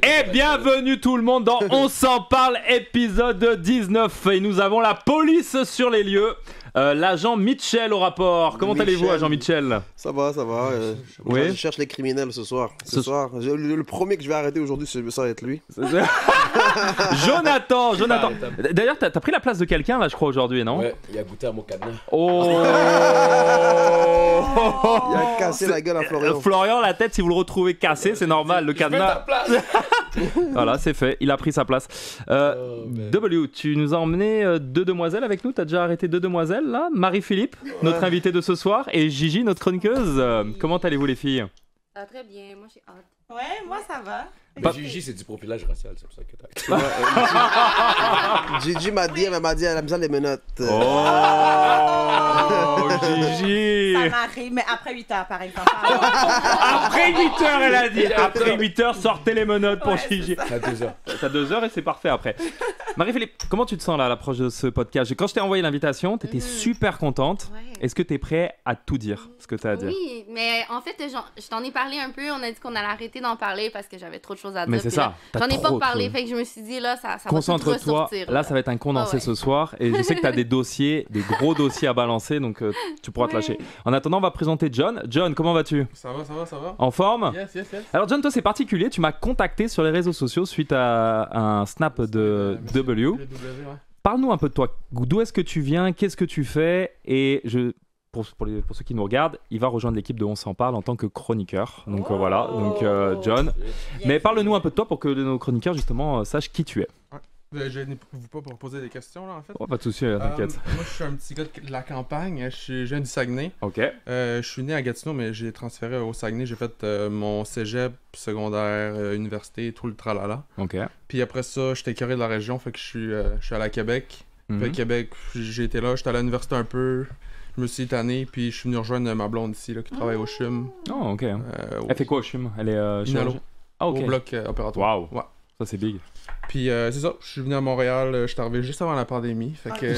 Et bienvenue tout le monde dans On s'en parle épisode 19. Et nous avons la police sur les lieux. L'agent Mitchell au rapport. Comment allez-vous, agent Mitchell? Ça va, ça va. Oui. Je cherche les criminels ce soir. Le premier que je vais arrêter aujourd'hui, ça va être lui. Jonathan. D'ailleurs, t'as pris la place de quelqu'un là, je crois, aujourd'hui, non? Ouais, il a goûté à mon cadenas. Oh. Il a cassé la gueule à Florian. Florian, la tête, si vous le retrouvez cassé, c'est normal. Le cadenas. Voilà, c'est fait. Il a pris sa place. W, tu nous as emmené deux demoiselles avec nous. T'as déjà arrêté deux demoiselles là. Marie-Philippe, notre invitée de ce soir, et Gigi, notre chroniqueuse. Comment allez-vous les filles? Très bien, moi j'ai hâte. Ouais, moi ça va. Mais Gigi, c'est du profilage racial, c'est pour ça que t'as. Gigi m'a dit, elle aime ça les menottes. Oh, Gigi. Ça m'arrive, mais après 8h par exemple. Après 8h, elle a dit. Après 8h, sortez les menottes pour Gigi. À 2h. T'as 2h et c'est parfait après. Marie-Philippe, comment tu te sens là à l'approche de ce podcast? Quand je t'ai envoyé l'invitation, t'étais super contente. Ouais. Est-ce que t'es prêt à tout dire, ce que t'as à dire? Oui, mais en fait, je t'en ai parlé un peu. On a dit qu'on allait arrêter d'en parler parce que j'avais trop de choses à dire. Mais c'est puis ça. là, j'en ai pas trop parlé, de- fait que je me suis dit là, ça va tout Concentre-toi. ressortir. Là, ça va être un condensé Ah ouais. ce soir. Et je sais que t'as des dossiers, des gros dossiers à balancer, donc tu pourras te lâcher. En attendant, on va présenter John. John, comment vas-tu? Ça va. En forme? Yes. Alors John, toi c'est particulier, tu m'as contacté sur les réseaux sociaux suite à un snap de W. Ouais. Parle-nous un peu de toi, d'où est-ce que tu viens, qu'est-ce que tu fais, et pour ceux qui nous regardent, il va rejoindre l'équipe de On s'en parle en tant que chroniqueur. Donc voilà, donc John. Mais parle-nous un peu de toi pour que nos chroniqueurs justement sachent qui tu es. Gênez-vous pas pour poser des questions là en fait. Oh, pas de souci, t'inquiète. Moi je suis un petit gars de la campagne, je viens du Saguenay. Ok. Je suis né à Gatineau mais j'ai transféré au Saguenay, j'ai fait mon cégep, secondaire, université, tout le tralala. Ok. Puis après ça, j'étais carré de la région, fait que je suis allé à Québec. Fait que Québec, j'ai été là, j'étais à l'université un peu. Je me suis tanné, puis je suis venu rejoindre ma blonde ici, là, qui travaille au CHUM. Oh, ok. Elle fait quoi au CHUM? Elle est Inhalo. chirurgienne? Ah, ok. Au bloc opératoire. Waouh. Ouais. Ça, c'est big. Puis c'est ça, je suis venu à Montréal, je suis arrivé juste avant la pandémie, fait que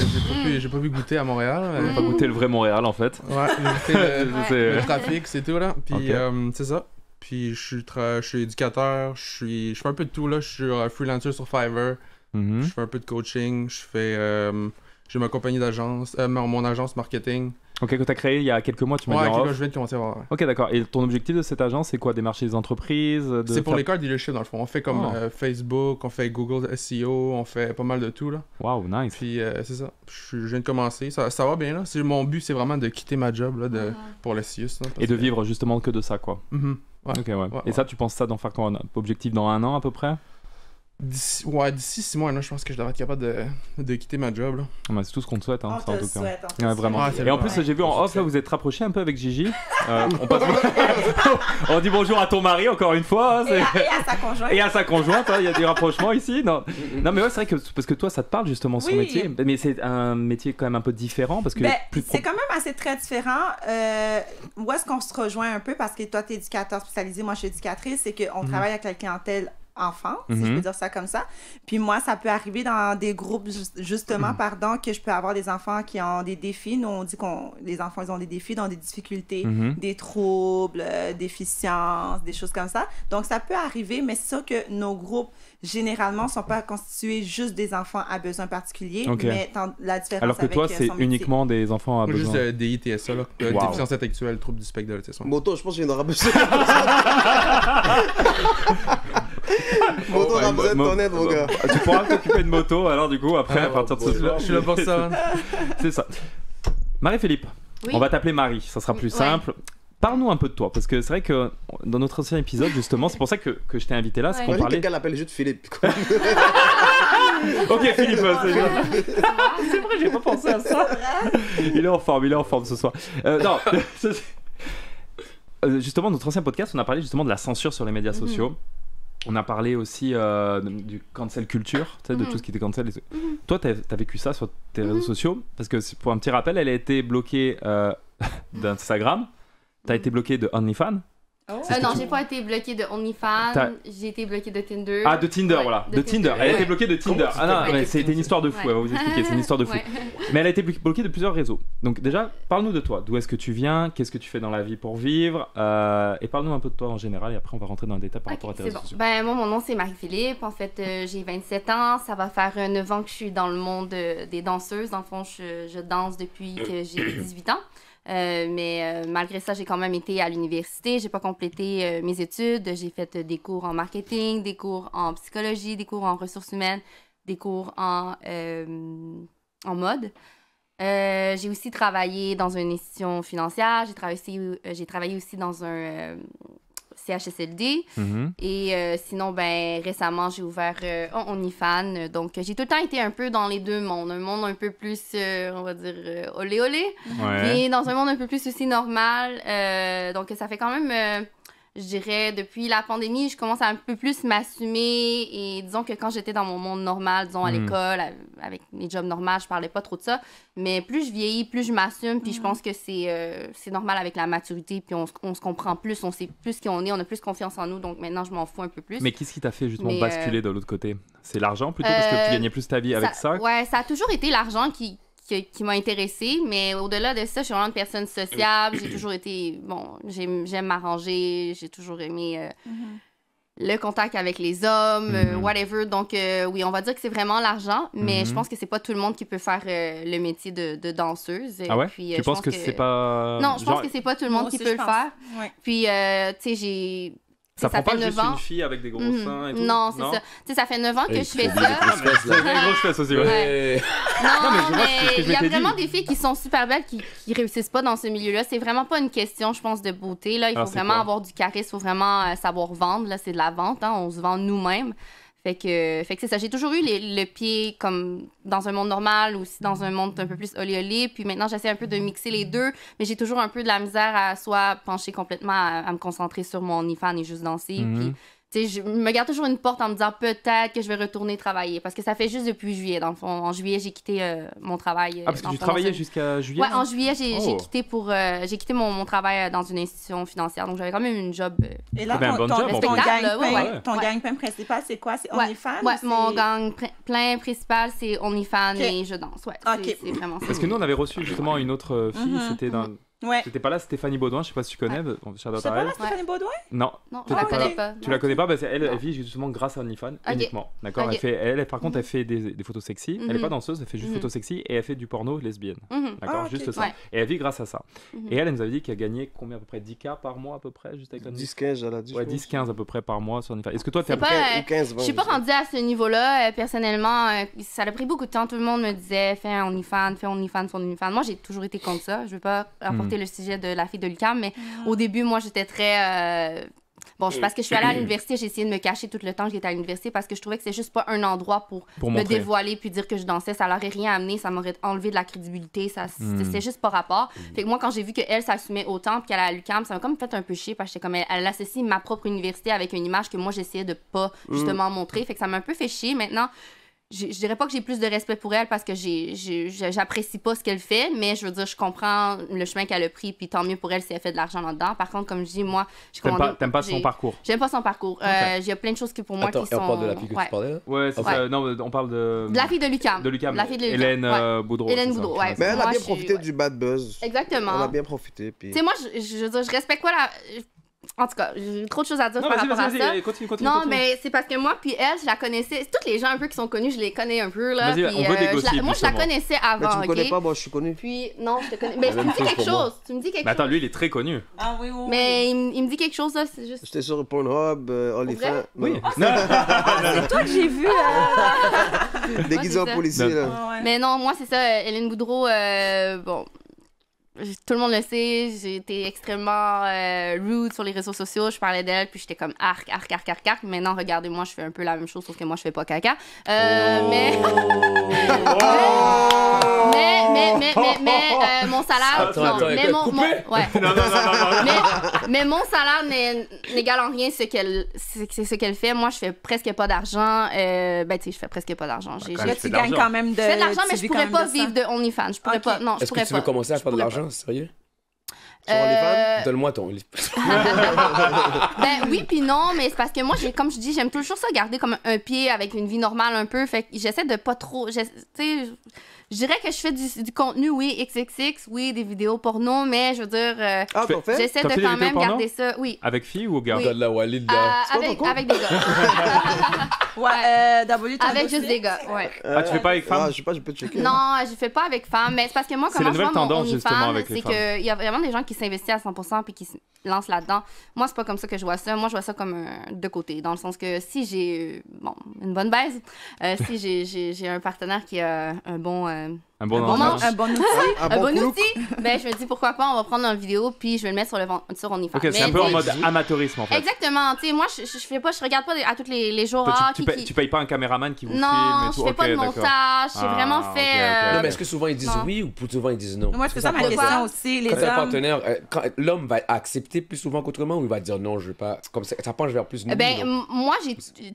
j'ai pas pu goûter à Montréal. On va pas goûter le vrai Montréal en fait. Ouais, j'ai goûté C'est- le trafic, c'est tout là. Puis Ok. c'est ça. Puis je suis éducateur, je fais un peu de tout là, je suis freelancer sur Fiverr, Mhm. je fais un peu de coaching, j'ai ma compagnie d'agence, mon agence marketing. Ok, que t'as créé il y a quelques mois, tu m'as Ouais, dit en quelque off. chose, je viens de commencer à voir. Ouais. Ok, d'accord. Et ton objectif de cette agence, c'est quoi? Démarcher les entreprises C'est pour faire- les car dealerships dans le fond. On fait comme Facebook, on fait Google SEO, on fait pas mal de tout là. Waouh, nice. Puis c'est ça. Je viens de commencer. Ça va bien là. Mon but c'est vraiment de quitter ma job là, pour le CIUS. Là, Et de vivre justement que de ça, quoi. Mhm. Ouais. Ok, ouais. Ouais, Et ça, tu penses ça d'en faire quoi? Un objectif dans 1 an à peu près? D'ici 6 mois là, je pense que je devrais être capable de quitter ma job là. Ah, bah, c'est tout ce qu'on te souhaite, hein, On ça, en te tout cas. souhaite. Ouais, vraiment. Ah, c'est Et en vrai. plus, j'ai vu en off, là, vous êtes rapprochés un peu avec Gigi. On passe... on dit bonjour à ton mari, encore une fois. hein, Et c'est- à sa conjointe. Et à sa conjointe, hein, il y a des rapprochements ici. Non, mais ouais, c'est vrai que parce que toi, ça te parle justement son Oui. métier. Mais c'est un métier quand même un peu différent parce que Ben, plus c'est quand même assez très différent. Où est-ce qu'on se rejoint un peu? Parce que toi, tu es éducateur spécialisé, moi, je suis éducatrice. C'est qu'on travaille avec la clientèle enfant, si je peux dire ça comme ça. Puis moi, ça peut arriver dans des groupes, justement, que je peux avoir des enfants qui ont des défis. Nous, on dit que les enfants, ils ont des défis, ont des difficultés, des troubles, déficiences, des choses comme ça. Donc, ça peut arriver, mais c'est sûr que nos groupes, généralement, ne sont pas constitués juste des enfants à besoins particuliers, Ok. mais la différence Alors que avec toi, c'est son métier. uniquement des enfants à Moi, juste besoin. des ITSA là, Wow. déficience intellectuelle, trouble du spectre de l'autisme. Moto, je pense qu'il y en aura besoin. Moto, on a besoin de ton aide, mon gars. Tu pourras t'occuper de moto alors du coup après à partir de ce soir. Je suis là pour ça. C'est ça. Marie-Philippe, Oui. on va t'appeler Marie, ça sera plus Ouais. simple. Parle-nous un peu de toi, parce que c'est vrai que dans notre ancien épisode, justement, c'est pour ça que je t'ai invité là, c'est Ouais. qu'on Imagine parlait... quelqu'un l'appelle juste Philippe. Ok Philippe, c'est vrai, j'ai pas pensé à ça. Il est en forme ce soir. Non, justement, notre ancien podcast, on a parlé justement de la censure sur les médias sociaux. On a parlé aussi du cancel culture, tu sais, de tout ce qui était cancel. Toi, t'as vécu ça sur tes réseaux sociaux, parce que pour un petit rappel, elle a été bloquée d'Instagram, t'as été bloquée de OnlyFans. Oh. Non, j'ai pas été bloquée de OnlyFans, j'ai été bloquée de Tinder. Ah, de Tinder, voilà. De Tinder. Elle a été bloquée de Tinder. Ah non, mais c'était une histoire de fou, elle va vous expliquer, c'est une histoire de fou. Mais elle a été bloquée de plusieurs réseaux. Donc déjà, parle-nous de toi. D'où est-ce que tu viens? Qu'est-ce que tu fais dans la vie pour vivre? Et parle-nous un peu de toi en général, et après on va rentrer dans le détail par rapport à tes réseaux sociaux. Ben, moi, mon nom, c'est Marie-Philippe. En fait, j'ai 27 ans. Ça va faire 9 ans que je suis dans le monde des danseuses. En fond, je danse depuis que j'ai 18 ans. Mais malgré ça, j'ai quand même été à l'université. J'ai pas complété mes études. J'ai fait des cours en marketing, des cours en psychologie, des cours en ressources humaines, des cours en mode. J'ai aussi travaillé dans une institution financière. J'ai travaillé aussi dans un CHSLD. Et sinon, ben, récemment, j'ai ouvert OnlyFans. Donc, j'ai tout le temps été un peu dans les deux mondes. Un monde un peu plus, on va dire, olé olé. Et dans un monde un peu plus aussi normal. Donc, ça fait quand même... je dirais, depuis la pandémie, je commence à un peu plus m'assumer. Et disons que quand j'étais dans mon monde normal, disons à l'école, avec mes jobs normaux, je parlais pas trop de ça. Mais plus je vieillis, plus je m'assume. Puis je pense que c'est normal avec la maturité. Puis on se comprend plus, on sait plus qui on est, on a plus confiance en nous. Donc maintenant, je m'en fous un peu plus. Mais qu'est-ce qui t'a fait justement basculer de l'autre côté? C'est l'argent plutôt parce que tu gagnais plus ta vie avec ça? Ouais, ça a toujours été l'argent qui m'a intéressée, mais au-delà de ça, je suis vraiment une personne sociable. J'ai toujours été... Bon, j'aime m'arranger, j'ai toujours aimé le contact avec les hommes, whatever. Donc, oui, on va dire que c'est vraiment l'argent, mais je pense que c'est pas tout le monde qui peut faire le métier de danseuse. Ah ouais? Puis, tu penses que c'est pas... Non, je pense que c'est pas tout le monde qui peut le faire. Ouais. Puis, tu sais, Ça prend pas juste ans. une fille avec des gros seins et tout? Non, c'est ça. Tu sais, ça fait 9 ans que je fais ça. C'est une grosse fesse aussi, ouais. Non, mais il y a vraiment des filles qui sont super belles qui réussissent pas dans ce milieu-là. C'est vraiment pas une question, je pense, de beauté. Là. Il faut vraiment avoir du charisme, il faut vraiment savoir vendre. Là, c'est de la vente, hein. On se vend nous-mêmes. Fait que c'est ça. J'ai toujours eu le pied comme dans un monde normal ou aussi dans un monde un peu plus olé-olé. Puis maintenant, j'essaie un peu de mixer les deux. Mais j'ai toujours un peu de la misère à soit pencher complètement à me concentrer sur mon OnlyFans et juste danser. Puis, tu sais, je me garde toujours une porte en me disant peut-être que je vais retourner travailler. Parce que ça fait juste depuis juillet, dans le fond. En juillet, j'ai quitté mon travail. Ah, parce que tu travaillais jusqu'à juillet? Ouais, en juillet, j'ai quitté mon travail dans une institution financière. Donc, j'avais quand même une job. Et là, ton gagne-pain principal, c'est quoi? C'est OnlyFans? Ouais, mon gagne-pain principal, c'est OnlyFans et je danse. Ouais, c'est vraiment ça. Parce que nous, on avait reçu justement une autre fille, c'était dans... Ouais. C'était pas là, Stéphanie Baudouin, je sais pas si tu connais. C'est pas là, Stéphanie Baudouin? Non. Non, je la connais pas. Tu la connais pas? Parce qu'elle vit justement grâce à OnlyFans uniquement. D'accord? Par contre, elle fait des photos sexy. Elle est pas danseuse, elle fait juste photos sexy et elle fait du porno lesbienne. D'accord? Juste ça. Et elle vit grâce à ça. Et elle nous avait dit qu'elle gagnait combien à peu près? 10K par mois à peu près? Juste avec la 10-15, elle a dit. Ouais, 10-15 à peu près par mois sur OnlyFans. Est-ce que toi, t'es à peu près 15-20? Je suis pas rendue à ce niveau-là. Personnellement, ça a pris beaucoup de temps. Tout le monde me disait fais un OnlyFans, fais OnlyFans, fais OnlyFans. Moi, j'ai toujours été contre ça. Je veux pas apporter le sujet de la fille de l'UQAM, mais au début, moi, j'étais très... Bon, parce que je suis allée à l'université, j'ai essayé de me cacher tout le temps que j'étais à l'université parce que je trouvais que c'est juste pas un endroit pour me dévoiler puis dire que je dansais. Ça l'aurait rien amené, ça m'aurait enlevé de la crédibilité. C'est juste pas rapport. Fait que moi, quand j'ai vu qu'elle s'assumait autant puis qu'elle allait à l'UQAM, ça m'a comme fait un peu chier parce que comme elle associe ma propre université avec une image que moi, j'essayais de pas justement montrer. Fait que ça m'a un peu fait chier. Maintenant, je dirais pas que j'ai plus de respect pour elle parce que j'apprécie pas ce qu'elle fait, mais je veux dire, je comprends le chemin qu'elle a pris, puis tant mieux pour elle si elle fait de l'argent là-dedans. Par contre, comme je dis, moi... T'aimes pas son parcours? J'aime pas son parcours. Il y a plein de choses qui pour moi qui sont... on parle de la fille que tu parlais, là? Ouais, c'est ça. Non, on parle de... De la fille de l'UQAM. De l'UQAM. La fille de l'UQAM. Hélène Boudreau. Hélène Boudreau, ouais. Mais elle a bien profité du bad buzz. Exactement. Elle a bien profité, puis... Tu sais, moi, je veux dire, je respecte pas la... En tout cas, j'ai trop de choses à dire par rapport à ça. Continue. Mais c'est parce que moi puis elle, je la connaissais. Toutes les gens un peu qui sont connus, je les connais un peu là. Vas-y, on veut des gossips, moi, je la connaissais avant. Mais tu me connais pas, moi je suis connu. Puis non, je te connais. Mais tu me dis quelque chose. Mais attends, lui, il est très connu. Ah oui. Mais il me dit quelque chose là, c'est juste. J'étais sur Pornhub, OnlyFans. Oui. C'est toi que j'ai vu. Déguisé en policier là. Mais non, moi c'est ça. Hélène Boudreau, bon. Tout le monde le sait, j'ai été extrêmement rude sur les réseaux sociaux. Je parlais d'elle, puis j'étais comme arc. Maintenant, regardez-moi, je fais un peu la même chose, sauf que moi, je fais pas caca. Mais mon salaire... Mais mon salaire n'égale en rien ce qu'elle fait. Moi, je fais presque pas d'argent. Tu sais, je fais presque pas d'argent. Tu gagnes quand même de... Je fais de l'argent, mais je pourrais pas vivre de OnlyFans. Je pourrais pas. Non, je pourrais pas. Est-ce que tu veux commencer à faire de l'argent? Sérieux? Sur OnlyFans? Donne-moi ton. Ben oui puis non, mais c'est parce que moi, comme je dis, j'aime toujours ça garder comme un pied avec une vie normale un peu. Fait que j'essaie de pas trop... Tu sais, je dirais que je fais du contenu, oui, XXX, oui, des vidéos porno, mais je veux dire... t'en fais? j'essaie T'as de fait des quand vidéos même porno? garder ça, oui. Avec fille ou gars? Oui. Donne la Walid, là. Avec des gars. Ouais, W, t'en Avec as juste aussi? des gars, ouais. Ah, tu fais pas avec femme? Je sais pas, je peux checker. Non, je fais pas avec femmes, mais c'est parce que moi, C'est la comment je vois nouvelle mon tendance, justement, OnlyFans, avec les c'est femmes. qu'il y a vraiment des gens qui s'investissent à 100% puis qui se lancent là-dedans. Moi, c'est pas comme ça que je vois ça. Moi, je vois ça comme de côté, dans le sens que si j'ai, une bonne baise, si j'ai un partenaire qui a un bon... Un bon bon manche. Un bon outil. Un un bon clou. outil, ben je me dis pourquoi pas, on va prendre une vidéo puis je vais le mettre sur OnlyFans. Ok, c'est un Mais peu en tu sais, mode amateurisme en fait. exactement, tu sais, moi je regarde pas à tous les jours. Toi, ah, tu payes pas un caméraman qui vous filme non, et tout. je fais Ok, pas de d'accord. montage, j'ai vraiment Ah, fait. ok, ok. Non, mais est-ce que souvent ils disent Non. oui ou plus souvent ils disent non? Moi, c'est ça ma Pourquoi? question aussi. Les Quand t'as un hommes. partenaire, l'homme va accepter plus souvent qu'autrement ou il va dire non, je veux pas. Comme ça penche vers plus. Ben, moi,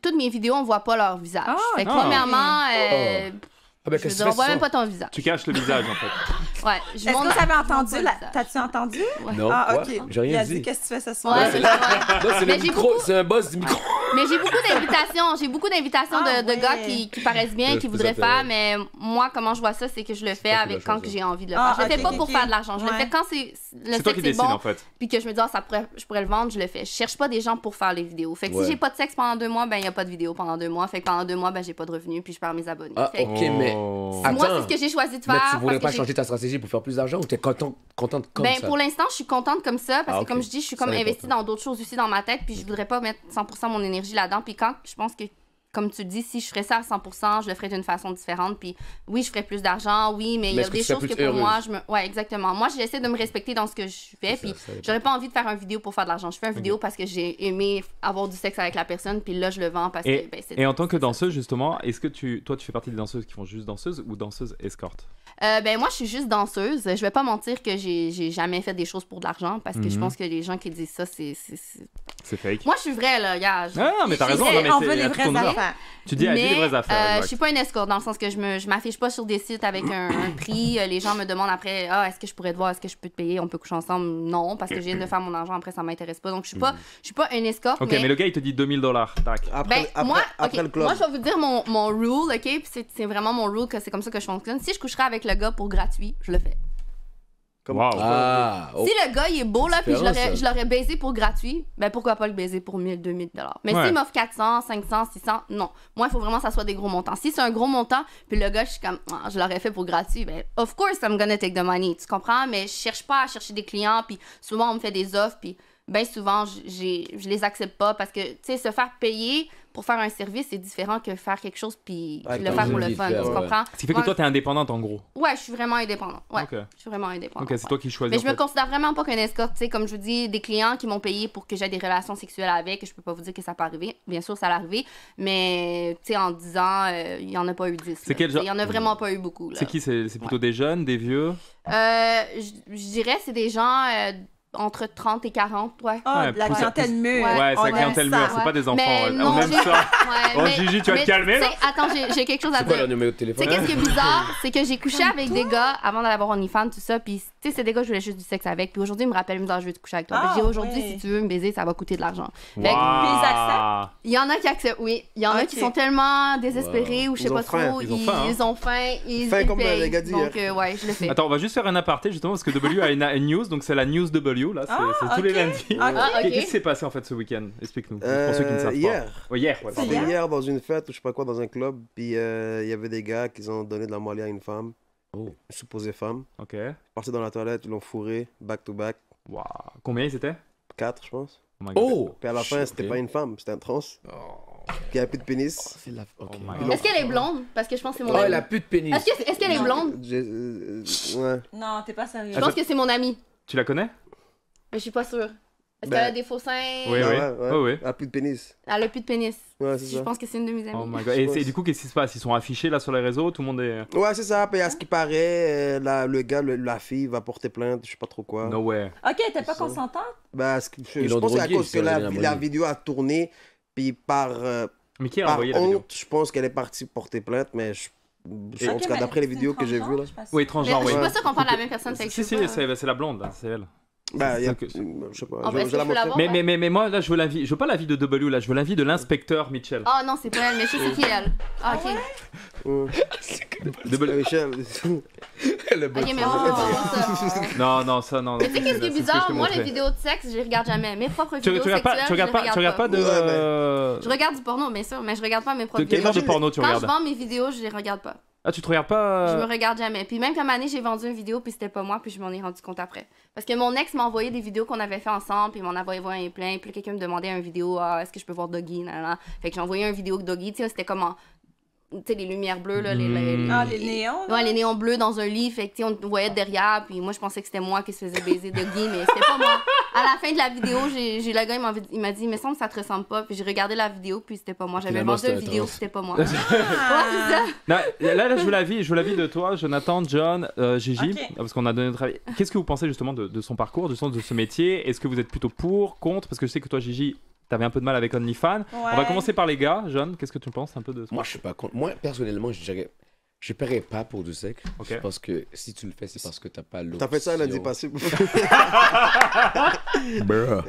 toutes mes vidéos, on voit pas leur visage. Ah, fait que, ah. premièrement, Ah, ben, je veux qu'est-ce dire, que on tu voit fais même ça? pas ton visage. Tu caches le visage en fait. Ouais, je Est-ce que montre- vous avez je montre entendu? pas le visage. T'as-tu entendu? Non, Ah, quoi? ok. J'ai rien Il a dit. dit, qu'est-ce que tu fais ce soir? Ouais, c'est ouais. Non, c'est Mais le j'ai micro, beaucoup- c'est un boss du micro. Mais j'ai beaucoup d'invitations Ah, de ouais. gars qui paraissent bien, Ouais, qui je voudraient peux savoir. faire, mais moi, comment je vois ça, c'est que je le fais pas qui avec l'a quand choisi. que j'ai envie de le Ah, faire. Je le fais ok, pas pour ok. faire de l'argent. Je le Ouais. fais quand le C'est toi qui sexe est décides bon, en fait. puis que je me dis, je pourrais le vendre, je le fais. Je cherche pas des gens pour faire les vidéos. Fait que Ouais. si j'ai pas de sexe pendant 2 mois, ben il y a pas de vidéo pendant 2 mois. Fait que pendant 2 mois, ben j'ai pas de revenus, puis je perds mes abonnés. Ah, Fait que ok, mais. Oh. Attends. moi, c'est ce que j'ai choisi de faire. Mais tu voudrais parce pas que changer ta stratégie pour faire plus d'argent ou t'es contente comme ben, ça? pour l'instant, je suis contente comme ça parce Ah, que, ok. comme je dis, je suis Ça, comme c'est investie important. dans d'autres choses aussi dans ma tête, puis je voudrais pas mettre 100% mon énergie là-dedans. Puis quand je pense que, comme tu le dis, si je ferais ça à 100%, je le ferais d'une façon différente. Puis oui, je ferais plus d'argent, oui, mais il y Mais a est-ce que des tu serais choses que plus pour moi, heureuse? Ouais, exactement. Moi, j'essaie de me respecter dans ce que je fais, puis ça dépend. j'aurais pas envie de faire une vidéo pour faire de l'argent. Je fais une vidéo parce que j'ai aimé avoir du sexe avec la personne, puis là, je le vends parce que, ben, c'est... Et en tant que c'est ça. danseuse, justement, est-ce que toi, tu fais partie des danseuses qui font juste danseuse ou danseuse escorte? Ben moi, je suis juste danseuse. Je vais pas mentir que j'ai jamais fait des choses pour de l'argent parce que je pense que les gens qui disent ça, c'est... C'est fake. Moi, je suis vraie, là, gars. Ah, non, mais t'as raison. j'ai- Non, mais On c'est veut les à tout vraies ton honneur. affaires. Tu dis, elle dit les vraies affaires. je exact. suis pas une escorte dans le sens que je m'affiche pas sur des sites avec un prix. Les gens me demandent après, est-ce que je pourrais te voir, est-ce que je peux te payer, on peut coucher ensemble? Non, parce que je viens de faire mon argent, après ça m'intéresse pas. Donc je suis pas une escorte. Ok, mais le gars, il te dit $2000. Tac. Après le club. moi, je vais vous dire mon rule, ok? Puis c'est vraiment mon rule, que c'est comme ça que je fonctionne. Si je coucherais avec le gars pour gratuit, je le fais. Wow. Ah, oh. Si le gars il est beau là, puis Différent, ça. je l'aurais baisé pour gratuit, ben pourquoi pas le baiser pour 1000, 2000 $. Mais Ouais. s'il m'offre 400, 500, 600, non. Moi, il faut vraiment que ça soit des gros montants. Si c'est un gros montant, puis le gars, je suis comme, je l'aurais fait pour gratuit, ben of course I'm gonna take the money, tu comprends? Mais je cherche pas à chercher des clients, puis souvent on me fait des offres, puis ben souvent je les accepte pas parce que, tu sais, se faire payer pour faire un service, c'est différent que faire quelque chose puis Ouais, le t'as faire raison pour le de fun, faire, tu ouais. comprends? Ce qui fait que Moi, toi, t'es indépendante en gros. ouais, je suis vraiment indépendante. Ouais, Ok. je suis vraiment indépendante. Ok, c'est ouais. toi qui choisis. Mais en je me fait. considère vraiment pas qu'une escorte, tu sais, comme je vous dis, des clients qui m'ont payé pour que j'aie des relations sexuelles avec, je peux pas vous dire que ça peut arriver. Bien sûr, ça l'est arrivé, mais tu sais, en 10 ans, il y en a pas eu 10. C'est quel genre- Il y en a vraiment pas eu beaucoup. là. C'est qui? C'est plutôt des jeunes, des vieux? Je dirais c'est des gens entre 30 et 40, ouais. Ah, Ouais, de la plus- clientèle mûre. Ouais, On c'est la aime clientèle ça. mûre, c'est pas des enfants. Mais On non, aime j'ai- ça. Ouais, Oh, mais- Gigi, tu vas te mais, calmer, là? tu sais, attends, j'ai quelque chose à C'est quoi dire. le numéro de Tu téléphone? sais, qu'est-ce qui est bizarre? C'est que j'ai couché avec des gars avant d'avoir OnlyFans, tout ça. Puis, tu sais, c'est des gars, je voulais juste du sexe avec. Puis aujourd'hui, ils me rappellent, ils me disent, je veux te coucher avec toi. Puis, Ah, je dis, aujourd'hui, ouais. si tu veux me baiser, ça va coûter de l'argent. Fait que, Waouh. ils acceptent? il y en a qui acceptent, oui. Il y en a qui Ok. sont tellement désespérés ou je sais Ils ont pas faim, trop. ils ont faim, hein. Ils ont faim, ils Faim comme payent. les gars d'hier. Donc, ouais, je le fais. Attends, on va juste faire un aparté justement parce que W a une news, donc c'est la news W là, c'est tous les ok. lundis. Ah, ok. Qu'est-ce qui s'est passé en fait ce week-end? Explique-nous, pour ceux qui ne savent Hier. pas. Ouais, hier, ouais, pardon. C'était hier dans une fête ou je sais pas quoi, dans un club. Puis il y avait des gars qui ont donné de la molly à une femme, Oh. une supposée femme. Ok. Partis dans la toilette, ils l'ont fourré, back to back. Waouh. Combien ils étaient? 4, je pense. Oh my God. Oh! Puis à la fin, c'était Ok. pas une femme, c'était un trans. Oh. Qui avait plus de pénis. C'est la. Ok. Oh my God. Est-ce qu'elle est blonde? Parce que je pense que c'est mon Oh, amie. elle a plus de pénis. Est-ce qu'elle est blonde? Ouais. Non, t'es pas sérieux. Je pense que c'est mon amie. Tu la connais? Mais je suis pas sûre. Est-ce Ben- qu'elle a des faux seins? Oui, oui. Ouais. Oui, oui. Elle a plus de pénis. Elle a plus de pénis. Ouais, c'est Je ça. pense que c'est une de mes amies. Oh my God. Et du coup, qu'est-ce qui se passe? Ils sont affichés là sur les réseaux, tout le monde est. Ouais, c'est ça. Puis à ce qui paraît, le gars, la fille va porter plainte, je sais pas trop quoi. No way. Ok, t'es pas consentante? Ben, je Ils l'ont pense que c'est à drogué, cause que c'est la la vidéo a tourné, puis par Mais qui a Par envoyé la vidéo? honte, je pense qu'elle est partie porter plainte, mais en tout cas, mais d'après les c'est vidéos une que j'ai vues, là. transgenre, je sais pas si- Oui, Mais transgenre, je oui. suis pas sûre qu'on parle de la même personne. Fait que Si, je sais si, pas. c'est la blonde, hein, c'est elle. Bah, C'est je sais pas. Ah, bah, est-ce que je la je peux l'avoir? montrer. Mais moi, là, je veux pas l'avis de W, là, je veux l'avis de l'inspecteur Mitchell. Ah non, c'est pas elle, mais je sais c'est qui elle. Ah, ok. Michel. Ok, mais moi, c'est pas ça. Non, ça, non. Mais tu sais, qu'est-ce qui est C'est ce que bizarre? je t'ai Moi, les montré. vidéos de sexe, je les regarde jamais. Mes propres Tu vidéos regardes sexuelles, tu regardes pas de. Je regarde du porno, bien sûr, mais je regarde pas mes propres De quel vidéos. genre de porno tu Quand je regardes? vends mes vidéos, je les regarde pas. Ah, tu te regardes pas. Je me regarde jamais. Puis même comme année, j'ai vendu une vidéo, puis c'était pas moi, puis je m'en ai rendu compte après. Parce que mon ex m'a envoyé des vidéos qu'on avait fait ensemble, puis il m'en avait envoyé plein. Puis quelqu'un me demandait une vidéo, est-ce que je peux voir Doggy, nanana. Fait que j'ai envoyé une vidéo de Doggy, tu sais, c'était comme tu sais, les lumières bleues, là, les néons? Ouais, les néons bleus dans un lit, fait que, tu sais, on voyait derrière, puis moi, je pensais que c'était moi qui se faisait baiser Doggy, mais c'était pas moi. À la fin de la vidéo, j'ai le gars, il m'a dit, il me semble que ça te ressemble pas, puis j'ai regardé la vidéo, puis c'était pas moi. J'avais Finalement, vendu une c'était vidéo, atroce. puis c'était pas moi. Ouais, c'est ça. Là, je veux l'avis de toi, Jonathan, John, Gigi, Ok. parce qu'on a donné notre avis. Qu'est-ce que vous pensez justement de son parcours, de ce métier? Est-ce que vous êtes plutôt pour, contre? Parce que je sais que toi, Gigi, t'avais un peu de mal avec OnlyFans. On va commencer par les gars. John, qu'est-ce que tu penses un peu de ça? Moi, je suis pas contre. Moi, personnellement, je dirais. Je paierais pas pour du sexe. Ok. Je pense que si tu le fais, c'est parce que t'as pas l'option. T'as fait ça lundi passé. Bruh.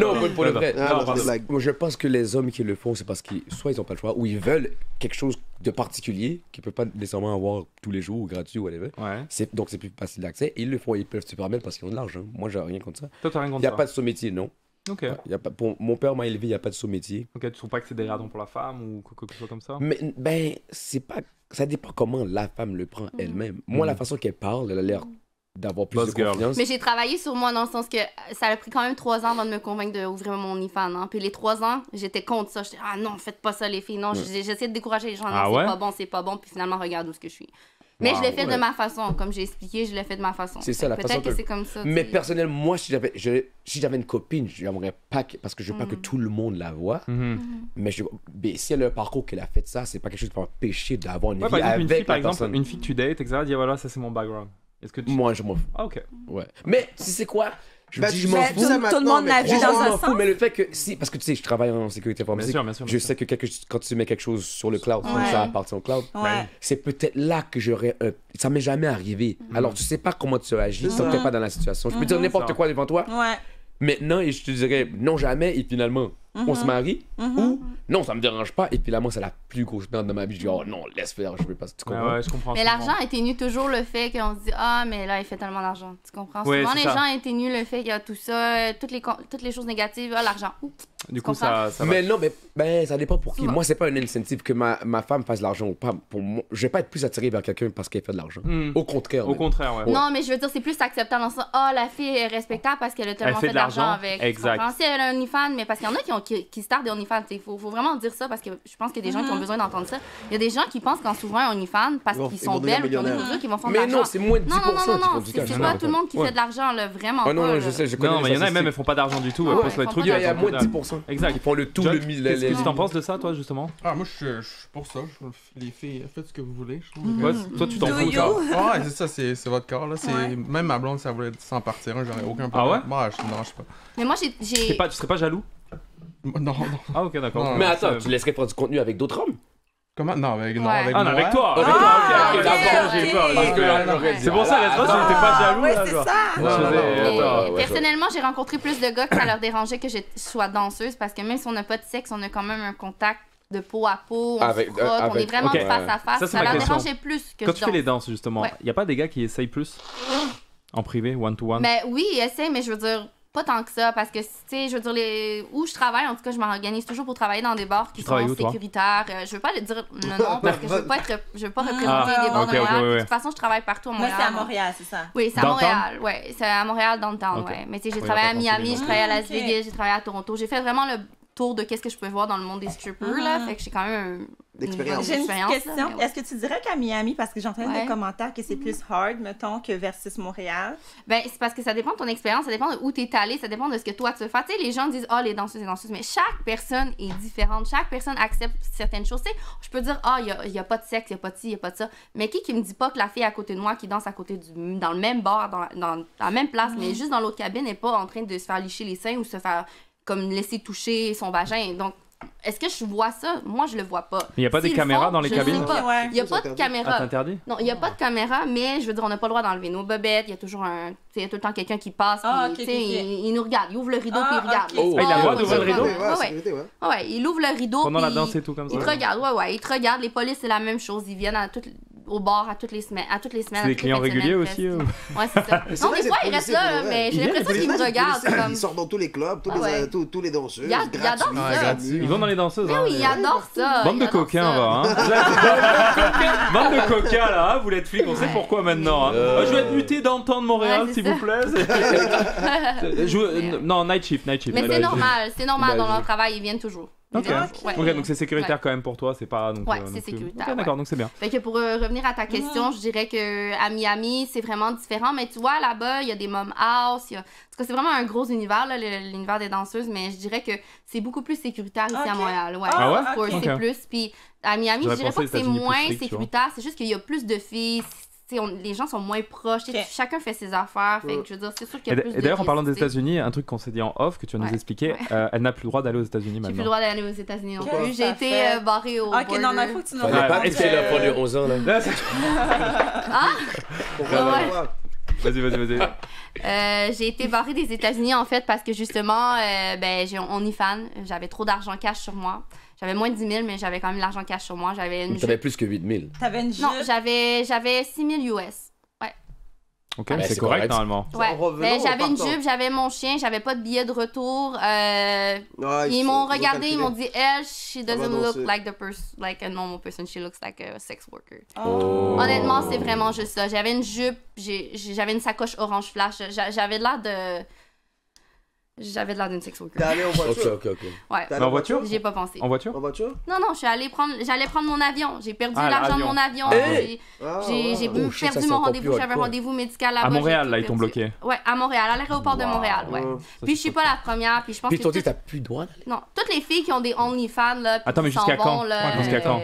Non, pour le vrai. Ah, non, c'est une blague. Moi, je pense que les hommes qui le font, c'est parce qu'ils soit ils ont pas le choix, ou ils veulent quelque chose de particulier qu'ils peuvent pas nécessairement avoir tous les jours, ou gratuit ou whatever. Ouais. Donc c'est plus facile d'accès. Et ils le font, ils peuvent se permettre parce qu'ils ont de l'argent. Moi, j'ai rien contre ça. Toi, t'as rien Il contre n'y a ça? pas de sous-métier, non. Ok. Y a pas, mon père m'a élevé, il n'y a pas de sous-métier. Ok, tu trouves pas que c'est dégradant pour la femme ou quelque chose comme ça? Mais ben, c'est pas. Ça dépend comment la femme le prend elle-même. Moi, la façon qu'elle parle, elle a l'air d'avoir plus Boss de girl. confiance. Mais j'ai travaillé sur moi dans le sens que ça a pris quand même 3 ans avant de me convaincre d'ouvrir mon OnlyFans. Hein. Puis les 3 ans, j'étais contre ça. J'étais, ah non, faites pas ça les filles. Non, j'essayais de décourager les gens. Non, Ah ouais? c'est pas bon. Puis finalement, regarde où ce que je suis. Mais je l'ai fait de ma façon. Comme j'ai expliqué, je l'ai fait de ma façon. C'est ça, la façon Peut-être que que- c'est comme ça. Mais tu sais. personnellement, moi, si j'avais une copine, j'aimerais pas que, parce que je veux pas que tout le monde la voie. Mhm. Mais si elle a un parcours qu'elle a fait ça, c'est pas quelque chose qui va empêcher d'avoir une Ouais, vie par exemple, avec une fille, par la exemple, personne. une fille que tu dates, etc., dit voilà, ça c'est mon background. Est-ce que tu. Moi, je m'en fous. Ah, ok. Ouais. Mais si c'est quoi? Je Ben, dis, tu je m'en sais fous. ça tout le maintenant, monde mais l'a vu Je trois dans ans, un m'en sens. fous, mais le fait que si, parce que tu sais, je travaille en sécurité informatique, Bien sûr, je bien sais que quand tu mets quelque chose sur le cloud, Ouais. ça appartient au cloud. Ouais. C'est peut-être là que j'aurais ça m'est jamais arrivé. Alors tu sais pas comment tu agis C'est tant que ça. t'es pas dans la situation. Je peux dire n'importe Ça. quoi devant toi Ouais. maintenant et je te dirais non jamais et finalement on se marie ou non ça me dérange pas et finalement c'est la plus grosse merde de ma vie. Je dis oh non laisse faire, je veux pas. Tu Ouais, comprends? ouais, je comprends. Mais je comprends. l'argent atténue toujours le fait qu'on se dit ah mais là il fait tellement d'argent, tu comprends? Ouais, Souvent c'est les ça. gens atténuent le fait qu'il y a tout ça, toutes les choses négatives, l'argent. Oups. Du coup, comprends? ça va. Mais non, mais ben, ça dépend pour qui. Souvent. Moi, c'est pas un incentive que ma femme fasse de l'argent ou pas. Pour moi, je vais pas être plus attiré vers quelqu'un parce qu'elle fait de l'argent. Hmm. Au contraire. Au même. contraire, ouais. Non, mais je veux dire, c'est plus acceptable dans ça. Ah, la fille est respectable parce qu'elle a tellement Elle fait fait de d'argent l'argent, avec. exact. Tu comprends? Si elle a un OnlyFans, mais parce qu'il y en a qui startent des OnlyFans. Il faut vraiment dire ça parce que je pense qu'il y a des gens qui ont besoin d'entendre ça. Il y a des gens qui pensent qu'en s'ouvrant un OnlyFans, parce Ils vont- qu'ils ils sont vont devenir belles ou qu'ils ont des millionnaires. produits, qu'ils vont faire de Mais l'argent. non, c'est moins de 10% Non, non, non, qui non, font du cash. c'est Non, pas non, tout le monde qui ouais. fait de l'argent, là, vraiment. Ah non, pas, non, là. je sais, je connais Non, mais il y en a les même, elles statistiques. font pas d'argent du tout. Ouais, Elles postent ils les font trucs. pas Il y a elles moins font de 10%. Exact. Ils font le tout, John, le mille. Qu'est-ce que tu t'en penses de ça, toi, justement? Ah, moi, je suis pour ça. Les filles, faites ce que vous voulez. Je trouve. Ouais, toi, tu t'en Do fous, you? toi. Ouais, c'est ça, c'est votre corps. Là. Ouais. Même ma blonde, ça voulait s'en partir, j'aurais aucun Ah ouais? problème. Ouais, je ne dérange pas. Mais moi, j'ai. Tu serais pas jaloux? Non, non. Ah, ok, d'accord. Non, Mais attends, tu laisserais faire du contenu avec d'autres hommes? Comment? Non, avec, non, Ouais. avec Ah, non, moi. avec toi! Ok, Avec toi, Ah, ok, ok, d'accord, ok. j'ai peur. Parce que là, non, j'aurais ouais. dit, C'est pour ça, laisse-moi, tu n'étais pas jaloux, Ouais, là, c'est genre. ça. Je Non, non, faisais- Mais ouais, ouais, personnellement, j'ai rencontré plus de gars que ça leur dérangeait que je sois danseuse parce que même si on n'a pas de sexe, on a quand même un contact de peau à peau, on Avec- se frotte, on avec- est vraiment ok. face à face. Ça, c'est Ça ma leur question. dérangeait plus que Quand je tu fais les danse. danses, justement, Ouais. il y a pas des gars qui essayent plus? En privé, one-to-one? Mais oui, essaie, mais je veux dire, pas tant que ça, parce que, tu sais, je veux dire, où je travaille, en tout cas, je m'organise toujours pour travailler dans des bars qui Tu travailles sont où, toi? sécuritaires. Je veux pas le dire le nom, parce que je veux pas représenter Ah, des bars ok, de ok, Montréal. ouais, ouais. De toute façon, je travaille partout à Moi, Montréal. c'est à Montréal, c'est ça. Oui, c'est à Downtown? Montréal, ouais. C'est à Montréal, downtown, Ok. ouais. Mais tu sais, j'ai Oui, travaillé à pas Miami, facile. j'ai travaillé à Las Ok. Vegas, j'ai travaillé à Toronto. J'ai fait vraiment le tour de qu'est-ce que je peux voir dans le monde des strippers, là. Fait que j'ai quand même D'expérience. J'ai une petite expérience, là, question. mais ouais. Est-ce que tu dirais qu'à Miami, parce que j'entends Ouais. des commentaires que c'est plus hard, mettons, que versus Montréal? Ben, c'est parce que ça dépend de ton expérience, ça dépend de où t'es allé, ça dépend de ce que toi tu veux faire. Tu sais, les gens disent, ah, les danseuses, mais chaque personne est différente. Chaque personne accepte certaines choses. Tu sais, je peux dire, ah, il y a pas de sexe, il y a pas de ci, il y a pas de ça. Mais qui me dit pas que la fille à côté de moi qui danse à côté dans le même bar, dans la même place, mais juste dans l'autre cabine, n'est pas en train de se faire licher les seins ou se faire comme laisser toucher son vagin. Donc, est-ce que je vois ça? Moi, je le vois pas. Il n'y a pas des caméras dans les cabines? Il n'y a pas de caméra. Ah, t'interdis? Non, il n'y a pas de caméra, mais je veux dire, on n'a pas le droit d'enlever nos bobettes. Il y a toujours tout le temps quelqu'un qui passe. Il nous regarde. Il ouvre le rideau puis il regarde. il a le droit d'ouvrir le rideau? Ouais, il ouvre le rideau. Pendant la danse et tout comme ça. Il te regarde, il te regarde. Les polices, c'est la même chose. Ils viennent au bar à toutes les semaines. C'est des clients réguliers aussi? Ouais, c'est ça. Non, des fois, ils restent là, mais j'ai l'impression qu'ils me regardent. Ils sortent dans tous les clubs, tous les danseuses. Ils adorent ça. Ils vont dans les danseuses. Oui, ils adorent ça. Bande de coquins, va. Bande de coquins, là. Vous l'êtes flic, on sait pourquoi maintenant. Je vais être muté d'entendre Montréal, s'il vous plaît. Non, night shift. Mais c'est normal. Dans leur travail, ils viennent toujours. Ok, donc c'est sécuritaire quand même pour toi, c'est pas... Donc, c'est sécuritaire. Ok, d'accord, donc c'est bien. Fait que pour revenir à ta question, je dirais qu'à Miami, c'est vraiment différent, mais tu vois, là-bas, il y a des mom house, en tout cas, c'est vraiment un gros univers, là, l'univers des danseuses, mais je dirais que c'est beaucoup plus sécuritaire ici à Montréal. Ouais, ah ouais? C'est plus, puis à Miami, je dirais pas que c'est moins sécuritaire, c'est juste qu'il y a plus de filles, les gens sont moins proches, chacun fait ses affaires, fait que je veux dire, c'est sûr qu'il y a plus de... Et d'ailleurs, en parlant des États-Unis, un truc qu'on s'est dit en off, que tu vas nous expliquer, elle n'a plus le droit d'aller aux États-Unis maintenant. J'ai plus le droit d'aller aux États-unis non plus. J'ai été barrée au border. Ok, non, il faut que tu nous racontes. Est-ce qu'elle a pas de 11 ans, là? Vas-y. J'ai été barrée des États-Unis, en fait, parce que justement, j'ai OnlyFans. J'avais trop d'argent cash sur moi. J'avais moins de 10 000, mais j'avais quand même l'argent cash sur moi. T'avais plus que 8 000. T'avais une jupe? Non, j'avais 6 000 US. Ouais. Ok, mais c'est correct normalement. Ouais. J'avais une jupe, j'avais mon chien, j'avais pas de billet de retour. Ils m'ont regardé, ils m'ont dit, she doesn't look like a normal person, she looks like a sex worker. Oh. Honnêtement, c'est vraiment juste ça. J'avais une jupe, j'avais une sacoche orange flash, j'avais l'air d'une sex worker. T'es allé en voiture? Ok. Ouais. En voiture? J'y ai pas pensé. En voiture? Non, j'allais prendre mon avion. J'ai perdu l'argent de mon avion. J'ai perdu mon rendez-vous. J'avais un rendez-vous médical là-bas. À Montréal, là, ils t'ont bloqué. Ouais, à Montréal, à l'aéroport de Montréal, ouais. Puis je suis pas la première, puis je pense que... Puis t'ont dit t'as plus le droit d'aller? Non, toutes les filles qui ont des OnlyFans, là, attends, mais jusqu'à quand? Jusqu'à quand?